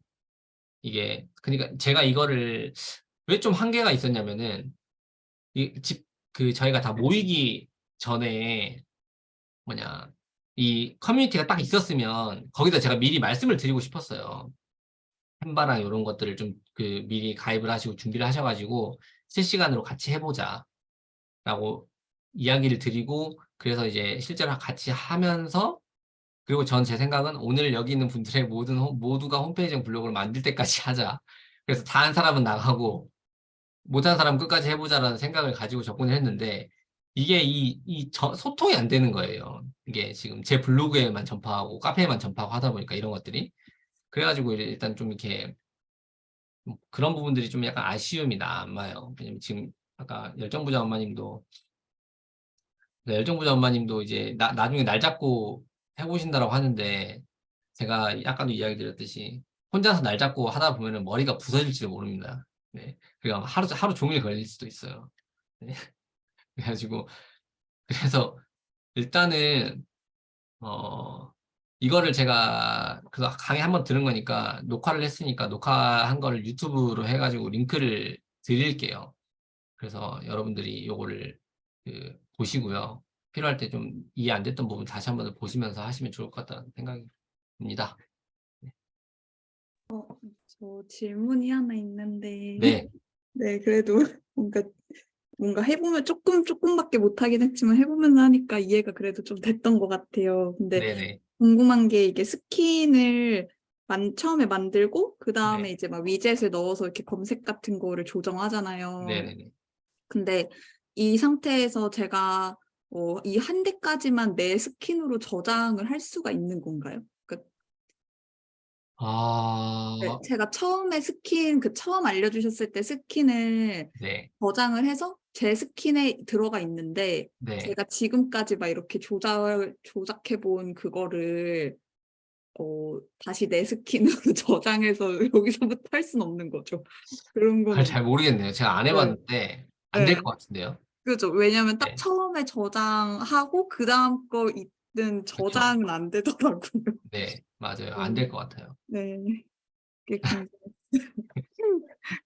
이게 그러니까 제가 이거를 왜 좀 한계가 있었냐면은 저희가 다 모이기 전에 이 커뮤니티가 딱 있었으면 거기다 제가 미리 말씀을 드리고 싶었어요. 햄바랑 이런 것들을 좀 미리 가입을 하시고 준비를 하셔가지고 실시간으로 같이 해보자 라고 이야기를 드리고 그래서 이제 실제로 같이 하면서 그리고 전 제 생각은 오늘 여기 있는 분들의 모두가 홈페이지 블로그를 만들 때까지 하자. 그래서 다 한 사람은 나가고 못한 사람은 끝까지 해보자라는 생각을 가지고 접근을 했는데 이게 소통이 안 되는 거예요. 이게 지금 제 블로그에만 전파하고 카페에만 전파하고 하다 보니까 이런 것들이 그래가지고 일단 좀 이렇게 그런 부분들이 좀 약간 아쉬움이 남아요. 왜냐면 지금 아까 열정부자 엄마님도 이제 나중에 날 잡고 해보신다라고 하는데 제가 아까도 이야기 드렸듯이 혼자서 날 잡고 하다 보면은 머리가 부서질지도 모릅니다. 네. 그리고 하루 종일 걸릴 수도 있어요. 네. 그래가지고 그래서 일단은 이거를 제가 그 강의 한번 들은 거니까 녹화를 했으니까 녹화한 거를 유튜브로 해가지고 링크를 드릴게요. 그래서 여러분들이 요거를 보시고요. 필요할 때 좀 이해 안 됐던 부분 다시 한번 보시면서 하시면 좋을 것 같다는 생각이 듭니다. 저 질문이 하나 있는데. 네, 네, 그래도 뭔가 해보면 조금밖에 못하긴 했지만 해보면서 하니까 이해가 그래도 좀 됐던 것 같아요. 근데 네네, 궁금한 게 이게 스킨을 처음에 만들고 그 다음에 네, 이제 막 위젯을 넣어서 이렇게 검색 같은 거를 조정하잖아요. 네네네. 근데 이 상태에서 제가 이 한 대까지만 내 스킨으로 저장을 할 수가 있는 건가요? 그러니까 네, 아, 제가 처음에 처음 알려주셨을 때 스킨을 네, 저장을 해서 제 스킨에 들어가 있는데 네. 제가 지금까지 막 이렇게 조작해 본 그거를 다시 내 스킨으로 저장해서 여기서부터 할 수는 없는 거죠. 그런 그걸 거는. 잘 모르겠네요. 제가 안 네. 해봤는데 안 될 네. 것 같은데요. 그죠. 왜냐면 딱 네, 처음에 저장하고 그 다음 거 있는 그렇죠. 저장은 안 되더라고요. 네, 맞아요. 안 될 음, 것 같아요. 네. 그게 궁금해요.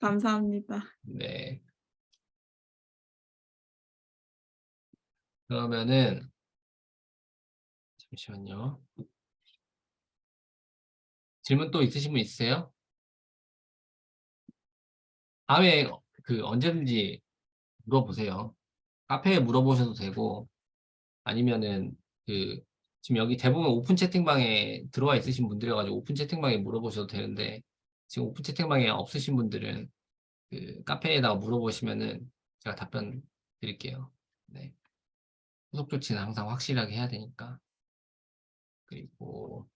감사합니다. 네. 그러면은 잠시만요. 질문 또 있으신 분 있으세요? 다음에 언제든지 물어보세요. 카페에 물어보셔도 되고 아니면은 지금 여기 대부분 오픈 채팅방에 들어와 있으신 분들이어가지고 오픈 채팅방에 물어보셔도 되는데 지금 오픈 채팅방에 없으신 분들은 카페에다가 물어보시면은 제가 답변 드릴게요. 네. 후속 조치는 항상 확실하게 해야 되니까. 그리고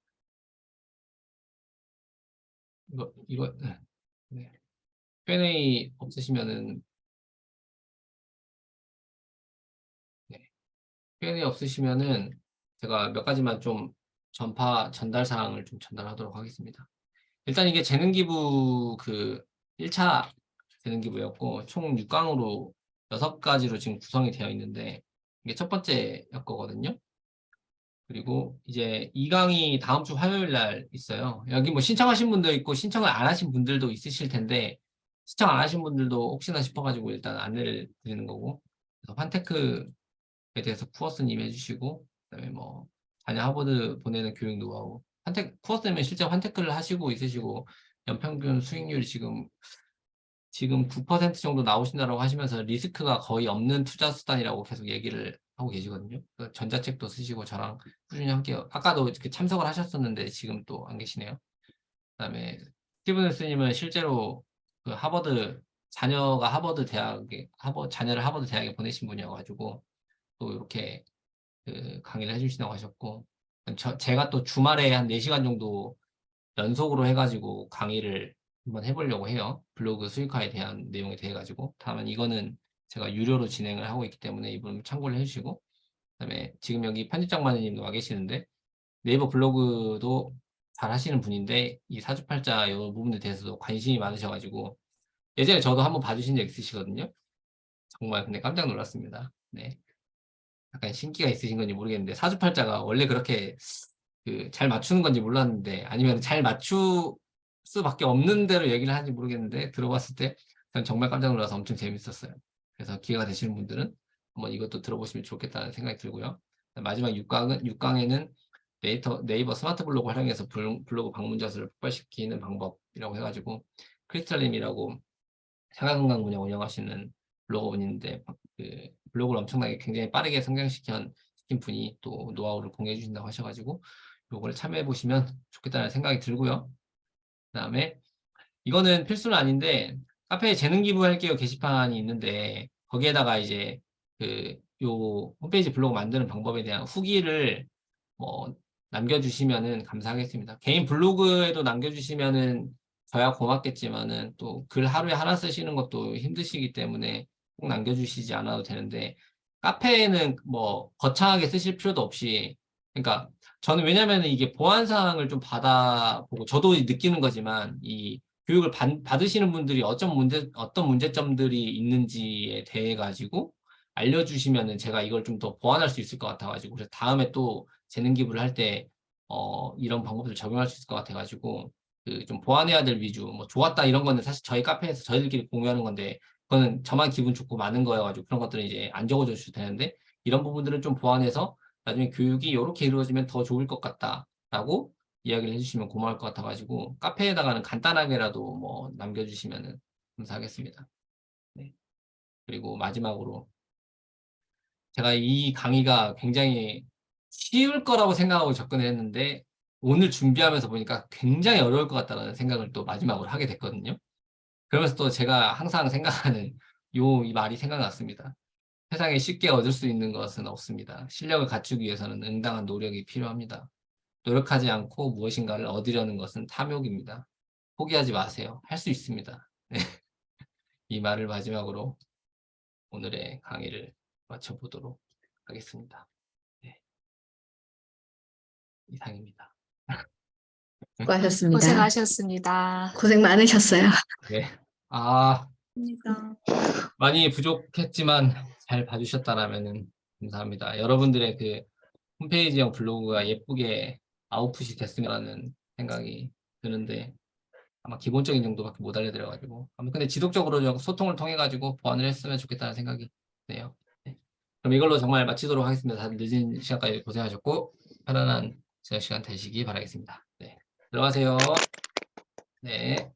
이거 네. Q&A 없으시면은 네. Q&A 없으시면은 제가 몇 가지만 좀 전달 사항을 좀 전달하도록 하겠습니다. 일단 이게 재능기부 1차 재능기부였고 총 6강으로 6가지로 지금 구성이 되어 있는데 이게 첫 번째 였거든요. 그리고 이제 2강이 다음 주 화요일 날 있어요. 여기 뭐 신청하신 분도 있고 신청을 안 하신 분들도 있으실 텐데 신청 안 하신 분들도 혹시나 싶어가지고 일단 안내를 드리는 거고 그래서 환테크에 대해서 쿠어스님 해주시고 그다음에 뭐 자녀 하버드 보내는 교육 노하우 쿠어스님은 실제 환테크를 하시고 있으시고 연평균 수익률이 지금 9% 정도 나오신다고 하시면서 리스크가 거의 없는 투자 수단이라고 계속 얘기를 하고 계시거든요. 전자책도 쓰시고 저랑 꾸준히 함께 아까도 이렇게 참석을 하셨었는데 지금 또 안 계시네요. 그다음에 스티븐 힐스님은 실제로 자녀가 자녀를 하버드 대학에 보내신 분이어가지고 또 이렇게 강의를 해주신다고 하셨고 제가 또 주말에 한 4시간 정도 연속으로 해가지고 강의를 한번 해보려고 해요. 블로그 수익화에 대한 내용에 대해 가지고. 다만 이거는 제가 유료로 진행을 하고 있기 때문에 이분 참고를 해주시고 그다음에 지금 여기 편집장 마님도 와 계시는데 네이버 블로그도 잘 하시는 분인데 이 사주팔자 이 부분에 대해서도 관심이 많으셔가지고 예전에 저도 한번 봐주신 적 있으시거든요. 정말 근데 깜짝 놀랐습니다. 네. 약간 신기가 있으신 건지 모르겠는데 사주팔자가 원래 그렇게 잘 맞추는 건지 몰랐는데 아니면 잘 맞출 수밖에 없는 대로 얘기를 하는지 모르겠는데 들어봤을 때 전 정말 깜짝 놀라서 엄청 재밌었어요. 그래서 기회가 되시는 분들은 한번 이것도 들어보시면 좋겠다는 생각이 들고요. 마지막 6강에는 네이버 스마트 블로그 활용해서 블로그 방문자 수를 폭발시키는 방법이라고 해가지고 크리스탈님이라고 생활건강 분야 운영하시는 블로거분인데 블로그를 엄청나게 굉장히 빠르게 성장시킨 분이 또 노하우를 공유해 주신다고 하셔가지고 요걸 참여해 보시면 좋겠다는 생각이 들고요. 그다음에 이거는 필수는 아닌데 카페에 재능 기부할게요 게시판이 있는데 거기에다가 이제 요 홈페이지 블로그 만드는 방법에 대한 후기를 뭐 남겨주시면은 감사하겠습니다. 개인 블로그에도 남겨주시면은 저야 고맙겠지만은 또 글 하루에 하나 쓰시는 것도 힘드시기 때문에 꼭 남겨주시지 않아도 되는데 카페에는 뭐 거창하게 쓰실 필요도 없이 그러니까 저는 왜냐면은 이게 보안 사항을 좀 받아보고 저도 느끼는 거지만 이 교육을 받으시는 분들이 어떤 문제점들이 있는지에 대해 가지고 알려주시면은 제가 이걸 좀 더 보완할 수 있을 것 같아가지고 그래서 다음에 또 재능 기부를 할 때 이런 방법을 적용할 수 있을 것 같아가지고 좀 보완해야 될 위주 뭐 좋았다 이런 거는 사실 저희 카페에서 저희들끼리 공유하는 건데 그거는 저만 기분 좋고 많은 거여가지고 그런 것들은 이제 안 적어줘 주셔도 되는데 이런 부분들은 좀 보완해서 나중에 교육이 이렇게 이루어지면 더 좋을 것 같다라고 이야기를 해주시면 고마울 것 같아가지고 카페에다가는 간단하게라도 뭐 남겨주시면 감사하겠습니다. 네. 그리고 마지막으로 제가 이 강의가 굉장히 쉬울 거라고 생각하고 접근을 했는데 오늘 준비하면서 보니까 굉장히 어려울 것 같다는 생각을 또 마지막으로 하게 됐거든요. 그러면서 또 제가 항상 생각하는 이 말이 생각났습니다. 세상에 쉽게 얻을 수 있는 것은 없습니다. 실력을 갖추기 위해서는 응당한 노력이 필요합니다. 노력하지 않고 무엇인가를 얻으려는 것은 탐욕입니다. 포기하지 마세요. 할 수 있습니다. 네. 이 말을 마지막으로 오늘의 강의를 마쳐보도록 하겠습니다. 네. 이상입니다. 수고하셨습니다. 고생하셨습니다. 고생 많으셨어요. 네. 아, 입니다. 많이 부족했지만 잘 봐주셨다라면 감사합니다. 여러분들의 그 홈페이지형 블로그가 예쁘게 아웃풋이 됐으면 생각이 드는데 아마 기본적인 정도밖에 못 알려드려가지고 아마 근데 지속적으로 좀 소통을 통해 가지고 보완을 했으면 좋겠다는 생각이 드네요. 네. 그럼 이걸로 정말 마치도록 하겠습니다. 다들 늦은 시간까지 고생하셨고 편안한 저녁 시간 되시기 바라겠습니다. 네. 들어가세요. 네.